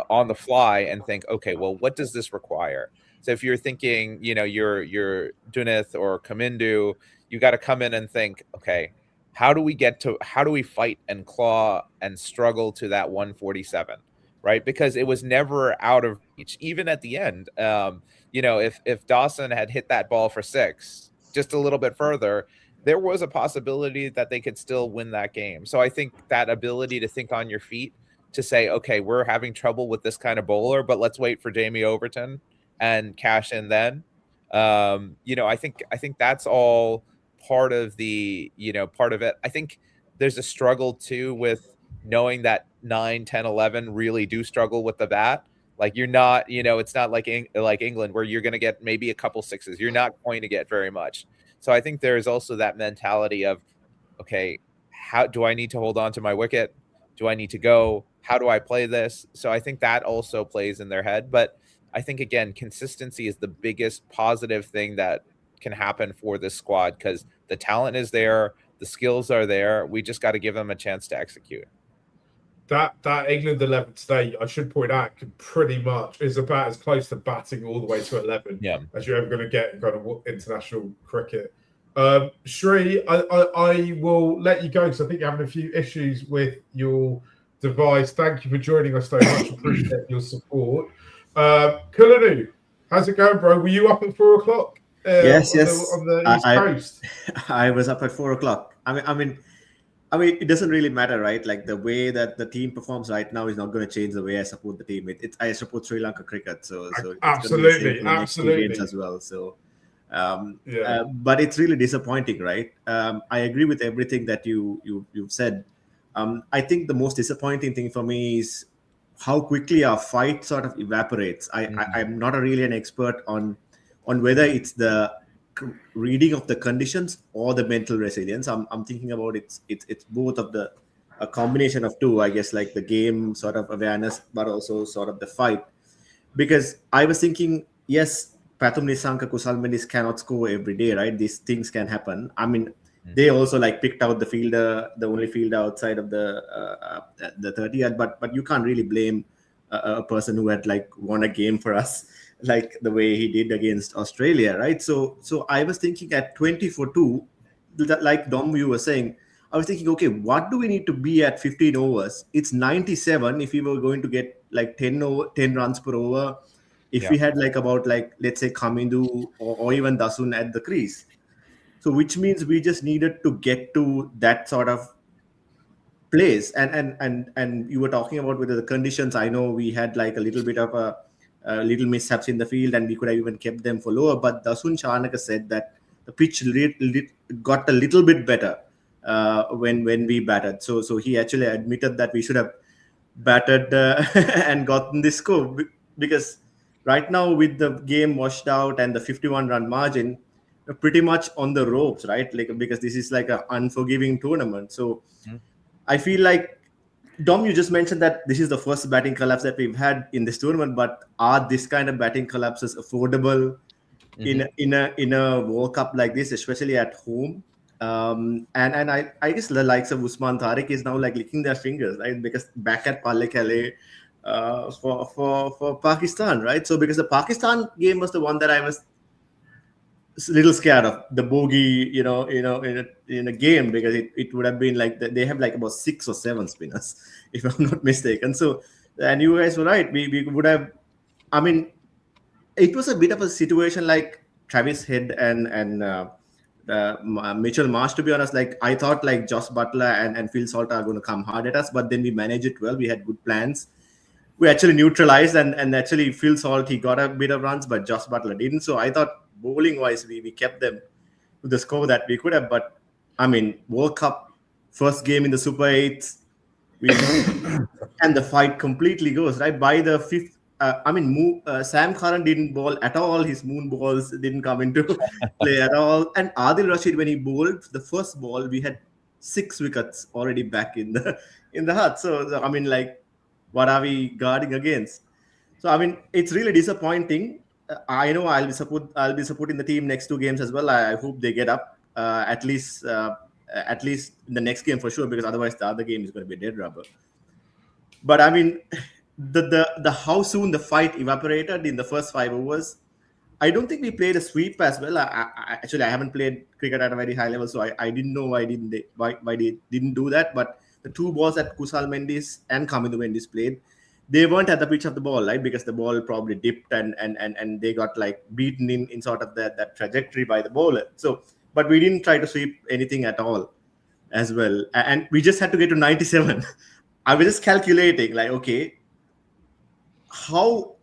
on the fly and think, okay, well, what does this require? So if you're thinking, you're Dunith or Kamindu, you got to come in and think, okay, how do we fight and claw and struggle to that 147, right? Because it was never out of reach, even at the end. If Dawson had hit that ball for 6 just a little bit further, there was a possibility that they could still win that game. So I think that ability to think on your feet, to say, okay, we're having trouble with this kind of bowler, but let's wait for Jamie Overton and cash in then. I think that's all part of part of it. I think there's a struggle too with knowing that 9, 10, 11 really do struggle with the bat. Like you're not, it's not like England where you're going to get maybe a couple 6s. You're not going to get very much. So I think there's also that mentality of, okay, how do I need to hold on to my wicket? Do I need to go? How do I play this? So I think that also plays in their head. But I think, again, consistency is the biggest positive thing that can happen for this squad, because the talent is there, the skills are there. We just got to give them a chance to execute. That England 11 today, I should point out, pretty much is about as close to batting all the way to 11 as you're ever going to get in kind of international cricket. Sri, I will let you go because I think you're having a few issues with your device. Thank you for joining us, though. Much appreciate your support. Kulanu, how's it going, bro? Were you up at 4 o'clock? Yes. On the East Coast. I was up at 4 o'clock. I mean, it doesn't really matter, right? Like the way that the team performs right now is not going to change the way I support the team. I support Sri Lanka cricket, so absolutely as well. So, but it's really disappointing, right? I agree with everything that you've said. I think the most disappointing thing for me is how quickly our fight sort of evaporates. I'm not really an expert on whether it's the reading of the conditions or the mental resilience. I'm thinking about it's both of a combination of two, I guess, like the game sort of awareness, but also sort of the fight. Because I was thinking, yes, Pathum Nissanka, Kusal Mendis cannot score every day, right? These things can happen. I mean, they also like picked out the only fielder outside of the 30, but you can't really blame a person who had like won a game for us like the way he did against Australia, right? So I was thinking at 20 for 2, like Dom, you were saying, I was thinking, okay, what do we need to be at 15 overs? It's 97 if we were going to get like 10 runs per over. If we had like about like, let's say Kamindu or even Dasun at the crease. So which means we just needed to get to that sort of place. And you were talking about whether the conditions, I know we had like a little bit of a little mishaps in the field and we could have even kept them for lower. But Dasun Chanaka said that the pitch got a little bit better when we batted. So he actually admitted that we should have batted and gotten this score, because right now with the game washed out and the 51-run margin, pretty much on the ropes, right? Like, because this is like an unforgiving tournament. So I feel like, Dom, you just mentioned that this is the first batting collapse that we've had in this tournament, but are this kind of batting collapses affordable in a World Cup like this, especially at home? And I guess the likes of Usman Tariq is now like licking their fingers, right? Because back at Pallekele for Pakistan, right? So because the Pakistan game was the one that I was a little scared of, the bogey, in a game, because it would have been like they have like about 6 or 7 spinners, if I'm not mistaken. So, and you guys were right. We would have. I mean, it was a bit of a situation like Travis Head and Mitchell Marsh. To be honest, like I thought like Josh Butler and Phil Salt are going to come hard at us, but then we managed it well. We had good plans. We actually neutralized and actually Phil Salt, he got a bit of runs, but Josh Butler didn't. So I thought bowling wise we kept them the score that we could have. But I mean, World Cup first game in the Super 8s, and the fight completely goes right by the fifth. Sam Curran didn't bowl at all. His moon balls didn't come into play at all. And Adil Rashid, when he bowled the first ball, we had 6 wickets already back in the hut. So I mean, like, what are we guarding against? So I mean, it's really disappointing. I know I'll be supporting the team next 2 games as well. I hope they get up at least in the next game for sure, because otherwise the other game is going to be dead rubber. But I mean, the how soon the fight evaporated in the first 5 overs. I don't think we played a sweep as well. I haven't played cricket at a very high level, so I didn't know why they didn't do that. But the 2 balls that Kusal Mendis and Kamindu Mendis played, they weren't at the pitch of the ball, right? Because the ball probably dipped and they got like beaten in sort of that trajectory by the bowler. So, but we didn't try to sweep anything at all as well. And we just had to get to 97. I was just calculating, like, okay, how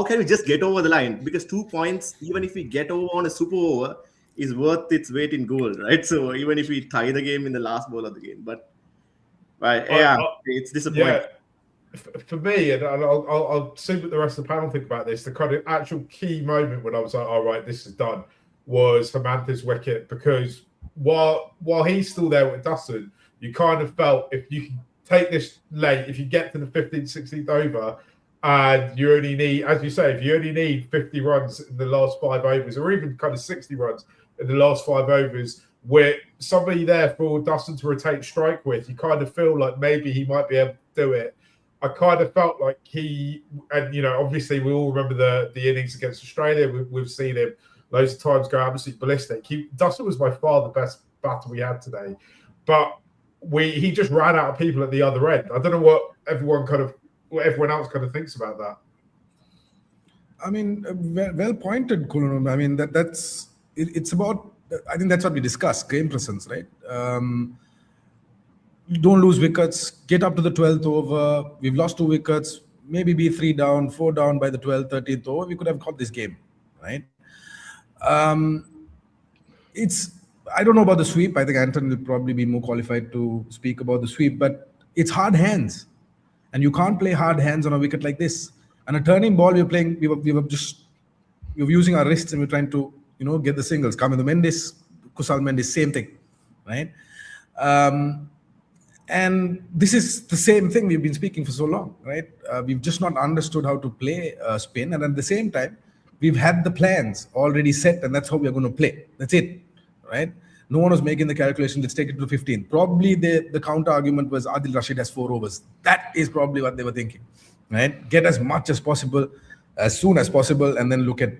can we just get over the line? Because 2 points, even if we get over on a super over, is worth its weight in gold, right? So even if we tie the game in the last ball of the game, but it's disappointing. Yeah. For me, and I'll see what the rest of the panel think about this, the kind of actual key moment when I was like, all right, this is done, was Hemantha's wicket, because while he's still there with Dustin, you kind of felt if you can take this late, if you get to the 15th, 16th over, and you only need, as you say, if you only need 50 runs in the last 5 overs, or even kind of 60 runs in the last 5 overs, with somebody there for Dustin to rotate strike with, you kind of feel like maybe he might be able to do it. I kind of felt like and obviously we all remember the innings against Australia. We've seen him loads of times go absolutely ballistic. Dustin was by far the best batter we had today, but he just ran out of people at the other end. I don't know what everyone else kind of thinks about that. I mean, well pointed, Kulunum. I mean, it's about, I think that's what we discussed, game presence, right? Don't lose wickets, get up to the 12th over. We've lost 2 wickets, maybe be 3 down, 4 down by the 12th, 13th over. We could have got this game, right? I don't know about the sweep. I think Anton will probably be more qualified to speak about the sweep, but it's hard hands. And you can't play hard hands on a wicket like this. And a turning ball, we were using our wrists and we're trying to, get the singles. Kamindu Mendis, Kusal Mendis, same thing, right? And this is the same thing we've been speaking for so long, right? We've just not understood how to play spin. And at the same time, we've had the plans already set, and that's how we're going to play. That's it, right? No one was making the calculation, let's take it to 15. Probably the counter argument was Adil Rashid has 4 overs. That is probably what they were thinking, right? Get as much as possible, as soon as possible, and then look at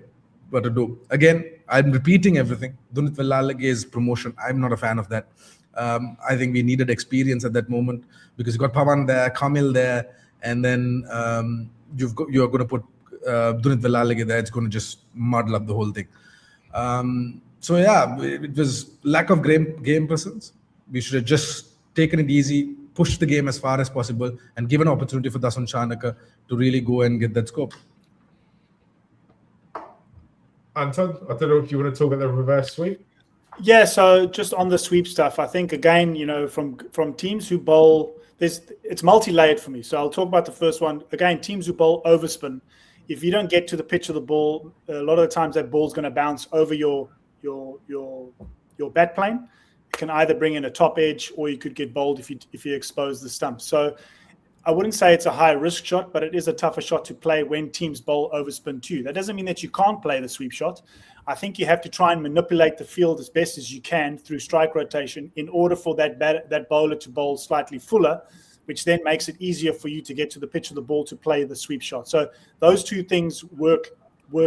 what to do. Again, I'm repeating everything. Dunit Vellalage's promotion, I'm not a fan of that. I think we needed experience at that moment, because you got Pawan there, Kamil there, and then you're going to put Dunit Vellalage there. It's going to just muddle up the whole thing. So yeah, it was lack of game presence. We should have just taken it easy, pushed the game as far as possible, and given an opportunity for Dasun Chanaka to really go and get that scope. Anton, I don't know if you want to talk about the reverse sweep. Yeah, so just on the sweep stuff, I think again, from teams who bowl, it's multi-layered for me. So I'll talk about the first one. Again, teams who bowl overspin. If you don't get to the pitch of the ball, a lot of the times that ball's going to bounce over your bat plane. It can either bring in a top edge, or you could get bowled if you expose the stump. So I wouldn't say it's a high risk shot, but it is a tougher shot to play when teams bowl overspin too. That doesn't mean that you can't play the sweep shot. I think you have to try and manipulate the field as best as you can through strike rotation in order for that bowler to bowl slightly fuller, which then makes it easier for you to get to the pitch of the ball to play the sweep shot. So those two things work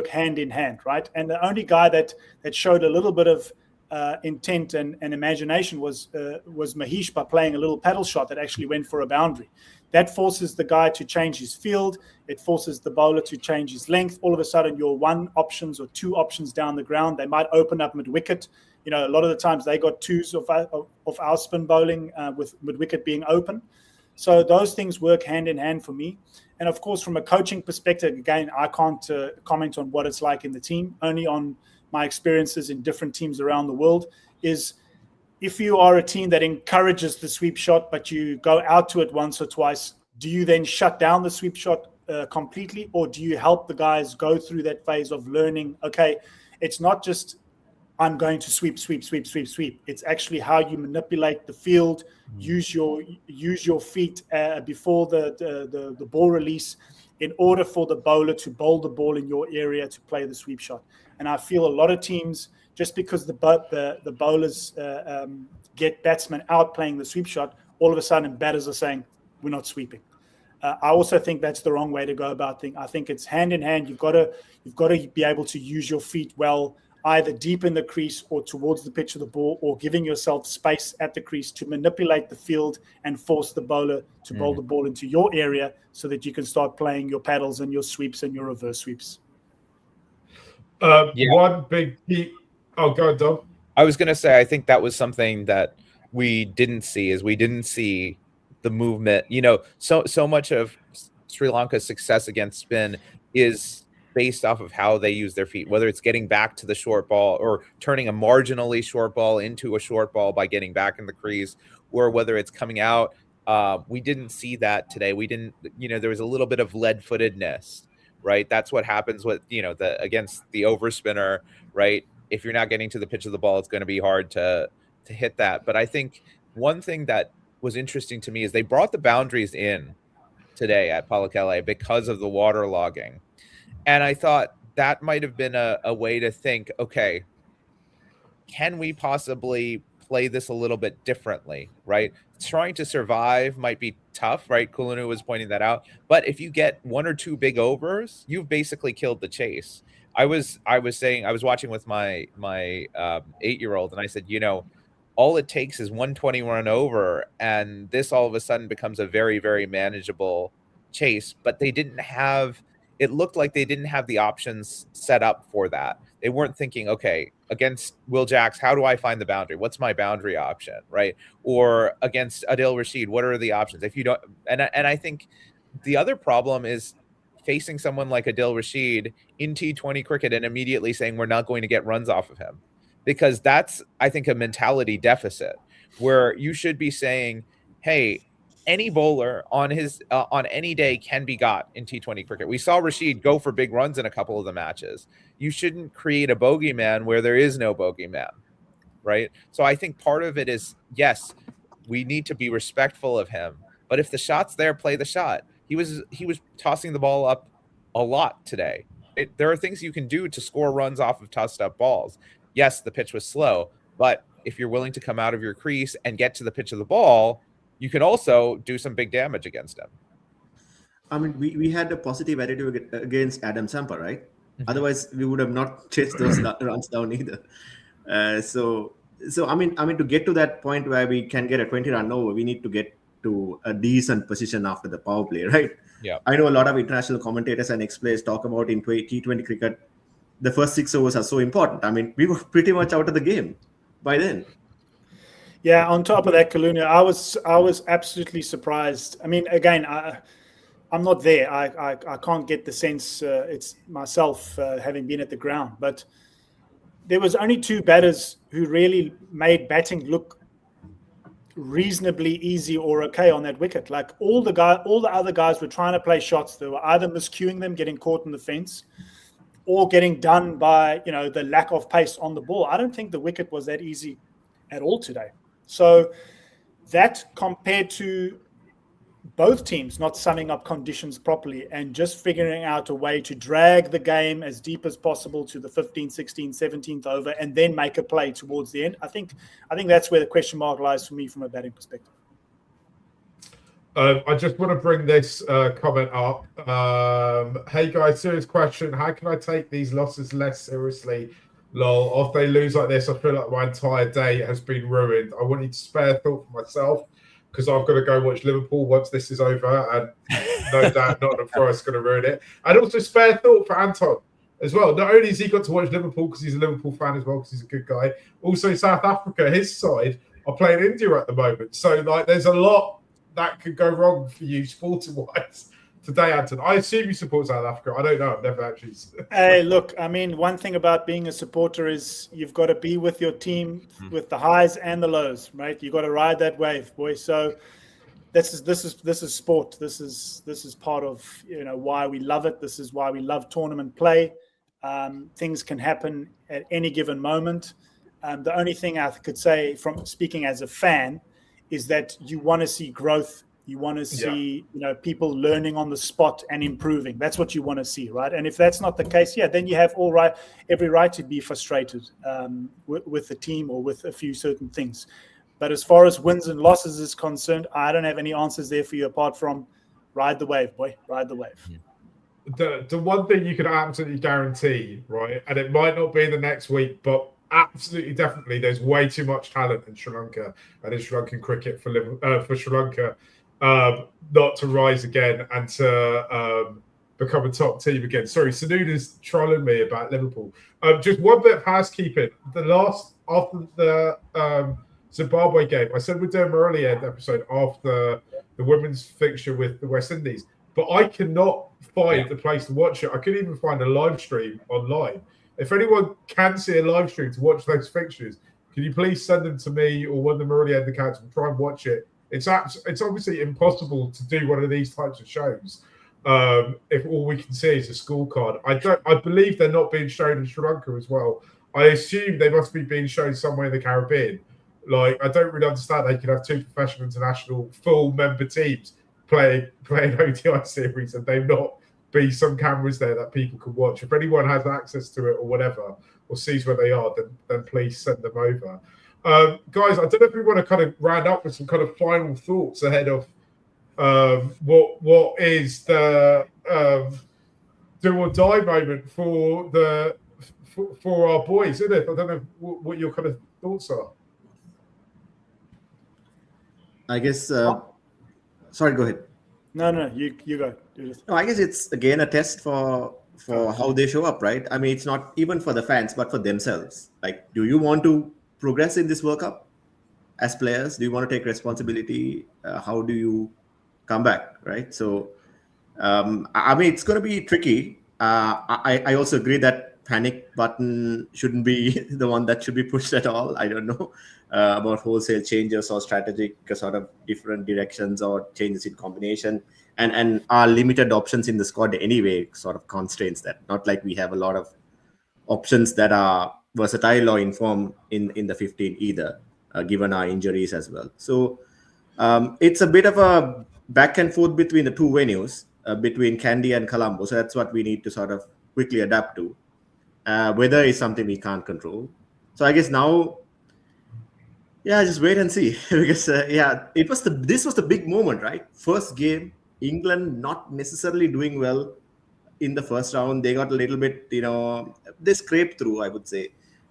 hand in hand, right? And the only guy that showed a little bit of intent and imagination was Mahesh, by playing a little paddle shot that actually went for a boundary. That forces the guy to change his field. It forces the bowler to change his length. All of a sudden, you're 1 options or 2 options down the ground. They might open up mid-wicket. A lot of the times they got 2s of our spin bowling with mid-wicket being open. So those things work hand in hand for me. And of course, from a coaching perspective, again, I can't comment on what it's like in the team, only on my experiences in different teams around the world, is if you are a team that encourages the sweep shot, but you go out to it once or twice, do you then shut down the sweep shot completely, or do you help the guys go through that phase of learning, okay, it's not just I'm going to sweep. It's actually how you manipulate the field, use your feet before the ball release in order for the bowler to bowl the ball in your area to play the sweep shot. And I feel a lot of teams, just because the bowlers get batsmen out playing the sweep shot, all of a sudden batters are saying, we're not sweeping. I also think that's the wrong way to go about things. I think it's hand in hand. You've got to be able to use your feet well, either deep in the crease or towards the pitch of the ball, or giving yourself space at the crease to manipulate the field and force the bowler to bowl the ball into your area so that you can start playing your paddles and your sweeps and your reverse sweeps. One big key. Oh, go on, Dom. I was going to say, I think that was something that we didn't see, the movement. So much of Sri Lanka's success against spin is based off of how they use their feet, whether it's getting back to the short ball or turning a marginally short ball into a short ball by getting back in the crease, or whether it's coming out. We didn't see that today. We didn't, there was a little bit of lead-footedness, right? That's what happens with, against the overspinner, right? If you're not getting to the pitch of the ball, it's going to be hard to hit that. But I think one thing that was interesting to me is they brought the boundaries in today at Pallekele because of the waterlogging. And I thought that might have been a way to think, okay, can we possibly play this a little bit differently, right? Trying to survive might be tough, right? Kulunu was pointing that out. But if you get one or two big overs, you've basically killed the chase. I was watching with my 8-year-old, and I said, all it takes is 120 run over, and this all of a sudden becomes a very, very manageable chase. But it looked like they didn't have the options set up for that. They weren't thinking, okay, against Will Jacks, how do I find the boundary? What's my boundary option, right? Or against Adil Rashid, what are the options? If you don't, and I think the other problem is facing someone like Adil Rashid in T20 cricket and immediately saying we're not going to get runs off of him. Because that's, I think, a mentality deficit where you should be saying, hey, any bowler on any day can be got in T20 cricket. We saw Rashid go for big runs in a couple of the matches. You shouldn't create a bogeyman where there is no bogeyman, right? So I think part of it is, yes, we need to be respectful of him. But if the shot's there, play the shot. He was tossing the ball up a lot today. There are things you can do to score runs off of tossed up balls. Yes, the pitch was slow, but if you're willing to come out of your crease and get to the pitch of the ball, you can also do some big damage against him. I mean, we had a positive attitude against Adam Sampa, right? Otherwise, we would have not chased those runs down either. So I mean, to get to that point where we can get a 20-run over, we need to get to a decent position after the power play, right? Yeah. I know a lot of international commentators and ex-players talk about in T20 cricket, the first 6 overs are so important. I mean, we were pretty much out of the game by then. Yeah, on top of that, Kaluna, I was absolutely surprised. I mean, again, I'm not there. I can't get the sense it's myself having been at the ground. But there was only 2 batters who really made batting look reasonably easy or okay on that wicket. Like all the other guys were trying to play shots. They were either miscuing them, getting caught in the fence, or getting done by the lack of pace on the ball. I don't think the wicket was that easy at all today. So that, compared to both teams not summing up conditions properly and just figuring out a way to drag the game as deep as possible to the 15th, 16th, 17th over and then make a play towards the end, I think that's where the question mark lies for me from a batting perspective. I just want to bring this comment up. Hey guys, serious question. How can I take these losses less seriously? Lol, if they lose like this, I feel like my entire day has been ruined. I want you to spare thought for myself because I've got to go watch Liverpool once this is over, and no doubt Nottingham Forest going to ruin it. And also spare thought for Anton as well. Not only has he got to watch Liverpool because he's a Liverpool fan as well, because he's a good guy, also South Africa, his side, are playing India at the moment. So like, there's a lot that could go wrong for you sporting-wise today, Anton? I assume you support South Africa. I don't know. I've never actually. Hey, look, I mean, one thing about being a supporter is you've got to be with your team with the highs and the lows, right? You've got to ride that wave, boy. So this is sport. This is part of why we love it. This is why we love tournament play. Things can happen at any given moment. The only thing I could say, from speaking as a fan, is that you want to see growth. You want to see people learning on the spot and improving. That's what you want to see, right? And if that's not the case, then you have every right to be frustrated with the team or with a few certain things. But as far as wins and losses is concerned, I don't have any answers there for you apart from ride the wave, boy, ride the wave. The one thing you can absolutely guarantee, right, and it might not be the next week, but absolutely definitely there's way too much talent in Sri Lanka and in Sri Lankan cricket for Sri Lanka not to rise again and to become a top team again. Sorry, Sanuda's trolling me about Liverpool. Just one bit of housekeeping. After the Zimbabwe game, I said we'd do a Murali End episode after the women's fixture with the West Indies, but I cannot find the place to watch it. I couldn't even find a live stream online. If anyone can see a live stream to watch those fixtures, can you please send them to me or one of the Murali End accounts and try and watch it? It's obviously impossible to do one of these types of shows if all we can see is a scorecard. I believe they're not being shown in Sri Lanka as well. I assume they must be being shown somewhere in the Caribbean. Like, I don't really understand they could have two professional international full member teams playing ODI series and they not be some cameras there that people can watch. If anyone has access to it or whatever, or sees where they are, then please send them over. Guys, I don't know if we want to kind of round up with some kind of final thoughts ahead of what is the do or die moment for our boys, isn't it? I don't know what your kind of thoughts are. I guess. Sorry, go ahead. No, you go. No, I guess it's again a test for how they show up, right? I mean, it's not even for the fans, but for themselves. Like, do you want to progress in this World Cup as players? Do you want to take responsibility? How do you come back, right? So, I mean, it's going to be tricky. I also agree that panic button shouldn't be the one that should be pushed at all. I don't know about wholesale changes or strategic sort of different directions or changes in combination. And our limited options in the squad anyway sort of constrains that. Not like we have a lot of options that are versatile or informed in the 15 either, given our injuries as well. So it's a bit of a back and forth between the two venues, between Kandy and Colombo. So that's what we need to sort of quickly adapt to. Weather is something we can't control. So I guess now, just wait and see. Because this was the big moment, right? First game, England not necessarily doing well in the first round. They got a little bit, they scraped through, I would say.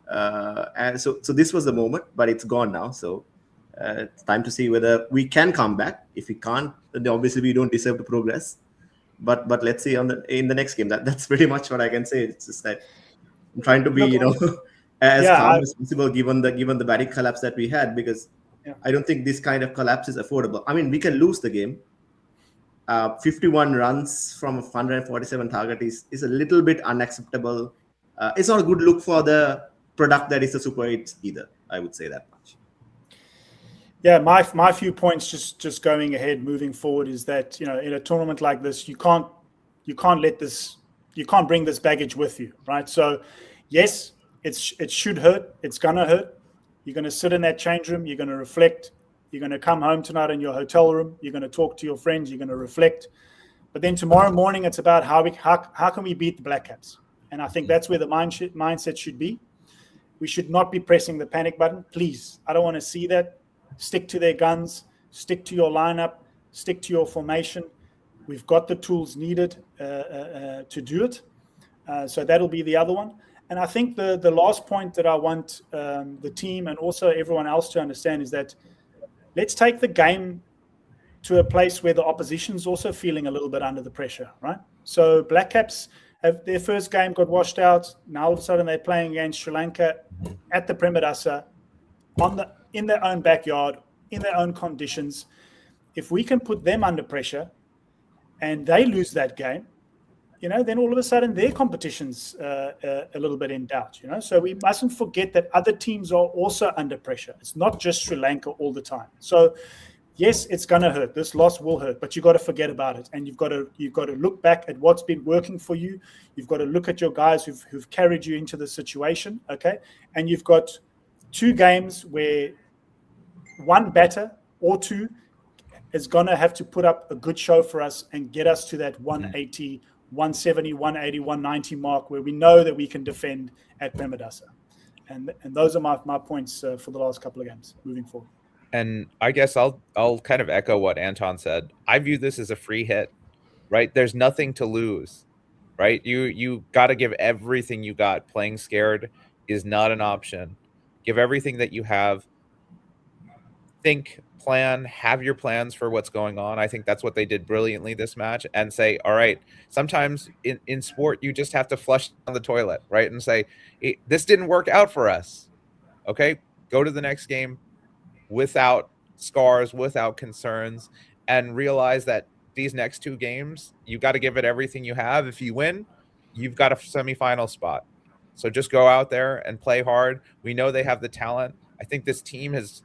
And so this was the moment, but it's gone now. So it's time to see whether we can come back. If we can't, then obviously we don't deserve to progress. But let's see in the next game. That's pretty much what I can say. It's just that I'm trying to be, as calm as possible given the batting collapse that we had, because I don't think this kind of collapse is affordable. I mean, we can lose the game. 51 runs from 147 target is a little bit unacceptable. It's not a good look for the product that is the Super 8 either. I would say that much. Yeah, my few points just going ahead, moving forward, is that in a tournament like this, you can't bring this baggage with you, right? So, yes, it should hurt. It's gonna hurt. You're gonna sit in that change room. You're gonna reflect. You're gonna come home tonight in your hotel room. You're gonna talk to your friends. You're gonna reflect. But then tomorrow morning, it's about how can we beat the Black Caps, and I think that's where the mindset should be. We should not be pressing the panic button, please. I don't want to see that. Stick to their guns, stick to your lineup, stick to your formation. We've got the tools needed to do it. So that'll be the other one. And I think the last point that I want the team and also everyone else to understand is that let's take the game to a place where the opposition's also feeling a little bit under the pressure, right? So Black Caps have their first game got washed out. Now all of a sudden they're playing against Sri Lanka at the Premadasa in their own backyard, in their own conditions. If we can put them under pressure and they lose that game, then all of a sudden their competition's a little bit in doubt, So we mustn't forget that other teams are also under pressure. It's not just Sri Lanka all the time. So yes, it's going to hurt. This loss will hurt, but you've got to forget about it. And you've got to look back at what's been working for you. You've got to look at your guys who've carried you into the situation, okay? And you've got 2 games where one batter or 2 is going to have to put up a good show for us and get us to that 180, 170, 180, 190 mark where we know that we can defend at Premadasa. And those are my points for the last couple of games moving forward. And I guess I'll kind of echo what Anton said. I view this as a free hit, right? There's nothing to lose, right? You got to give everything you got. Playing scared is not an option. Give everything that you have. Think, plan, have your plans for what's going on. I think that's what they did brilliantly this match, and say, all right, sometimes in sport, you just have to flush down the toilet, right? And say, this didn't work out for us. Okay, go to the next game without scars, without concerns, and realize that these next 2 games, you got to give it everything you have. If you win, you've got a semifinal spot. So just go out there and play hard. We know they have the talent. I think this team has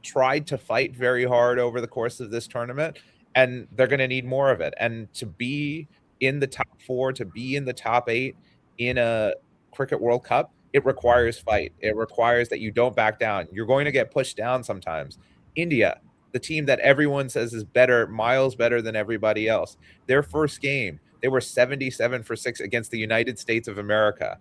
tried to fight very hard over the course of this tournament, and they're going to need more of it. And to be in the top 4, to be in the top 8 in a Cricket World Cup, it requires fight. It requires that you don't back down. You're going to get pushed down sometimes. India, the team that everyone says is better, miles better than everybody else, their first game, they were 77 for 6 against the United States of America,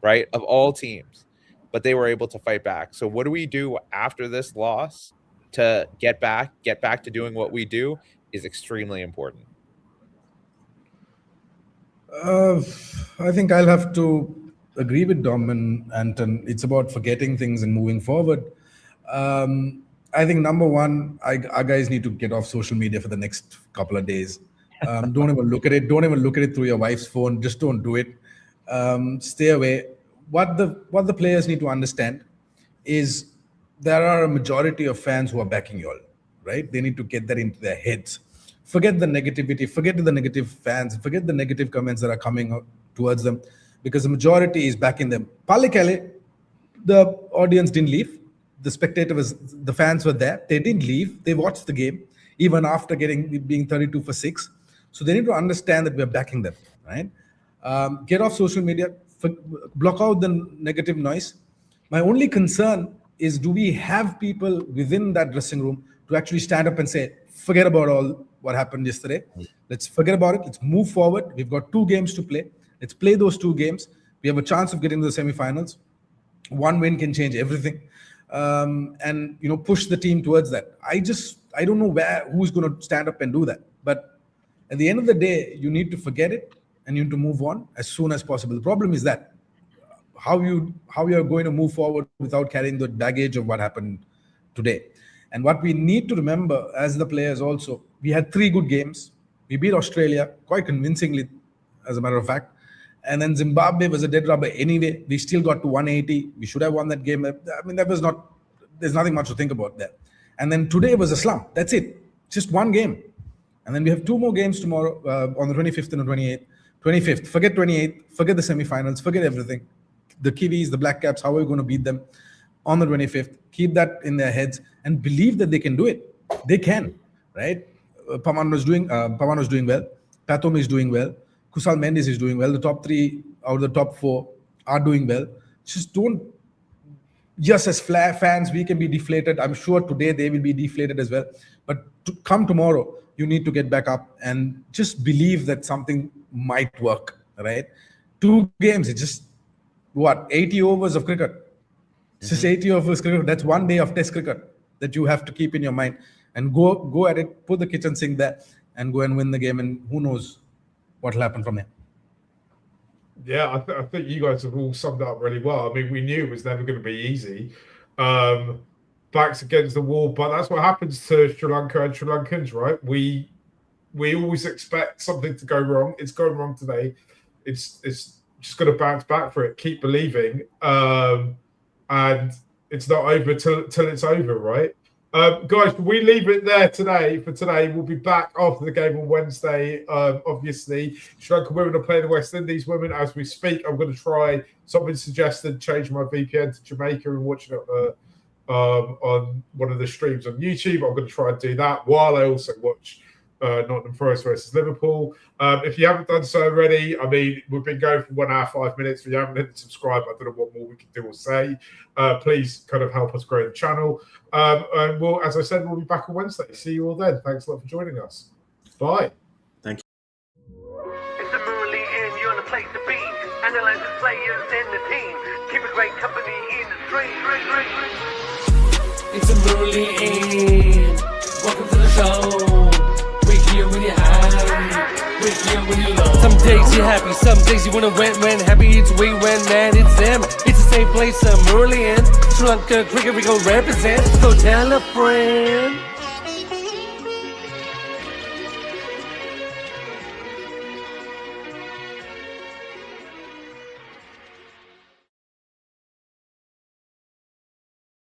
right? Of all teams. But they were able to fight back. So what do we do after this loss to get back to doing what we do is extremely important. I think I'll have to agree with Dom and Anton. It's about forgetting things and moving forward. I think number one, our guys need to get off social media for the next couple of days. Don't even look at it. Don't even look at it through your wife's phone. Just don't do it. Stay away. What the players need to understand is there are a majority of fans who are backing you all, right? They need to get that into their heads. Forget the negativity, forget the negative fans, forget the negative comments that are coming towards them, because the majority is backing them. Pallekele, the audience didn't leave. The fans were there. They didn't leave. They watched the game, even after being 32 for 6. So they need to understand that we're backing them, right? Get off social media, block out the negative noise. My only concern is, do we have people within that dressing room to actually stand up and say, forget about all what happened yesterday. Let's forget about it. Let's move forward. We've got 2 games to play. Let's play those 2 games. We have a chance of getting to the semifinals. 1 win can change everything. And push the team towards that. I don't know who's going to stand up and do that. But at the end of the day, you need to forget it and you need to move on as soon as possible. The problem is that how you are going to move forward without carrying the baggage of what happened today. And what we need to remember as the players also, we had 3 good games. We beat Australia quite convincingly, as a matter of fact. And then Zimbabwe was a dead rubber anyway. We still got to 180. We should have won that game. I mean, there's nothing much to think about there. And then today was a slump. That's it. Just 1 game. And then we have 2 more games tomorrow on the 25th and the 28th. 25th, forget 28th, forget the semifinals, forget everything. The Kiwis, the Black Caps, how are we going to beat them on the 25th? Keep that in their heads and believe that they can do it. They can, right? Pawan was doing well. Pathom is doing well. Kusal Mendes is doing well. The top 3 out of the top 4 are doing well. Just as fans, we can be deflated. I'm sure today they will be deflated as well. But come tomorrow, you need to get back up and just believe that something might work, right? 2 games, it's just 80 overs of cricket. It's just 80 overs of cricket. That's 1 day of test cricket that you have to keep in your mind and go at it, put the kitchen sink there and go and win the game, and who knows what will happen from there. Yeah, I think you guys have all summed it up really well. I mean, we knew it was never going to be easy. Backs against the wall, but that's what happens to Sri Lanka and Sri Lankans, right? We always expect something to go wrong. It's going wrong today. It's just got to bounce back for it. Keep believing, and it's not over till it's over, right? Guys, we leave it there today. For today, we'll be back after the game on Wednesday. Obviously, Sri Lanka women are playing the West Indies women as we speak. I'm going to try something suggested, change my VPN to Jamaica and watch it on one of the streams on YouTube. I'm going to try and do that while I also watch Nottingham Forest versus Liverpool. If you haven't done so already, I mean, we've been going for 1 hour, 5 minutes. If you haven't hit subscribe, I don't know what more we can do or say. Please kind of help us grow the channel. And we'll, as I said, we'll be back on Wednesday. See you all then. Thanks a lot for joining us. Bye. Thank you. It's the Murali End, you're in the place to be. Analyze the players and the team. Keep a great company in the stream. It's the Murali End. Welcome to the show. We're here when you're high. We're here when you're low. Some days you're happy, some days you wanna when happy it's we, when mad it's them. It's the same place, Murali End. Sri Lanka cricket we gon' represent. So tell a friend.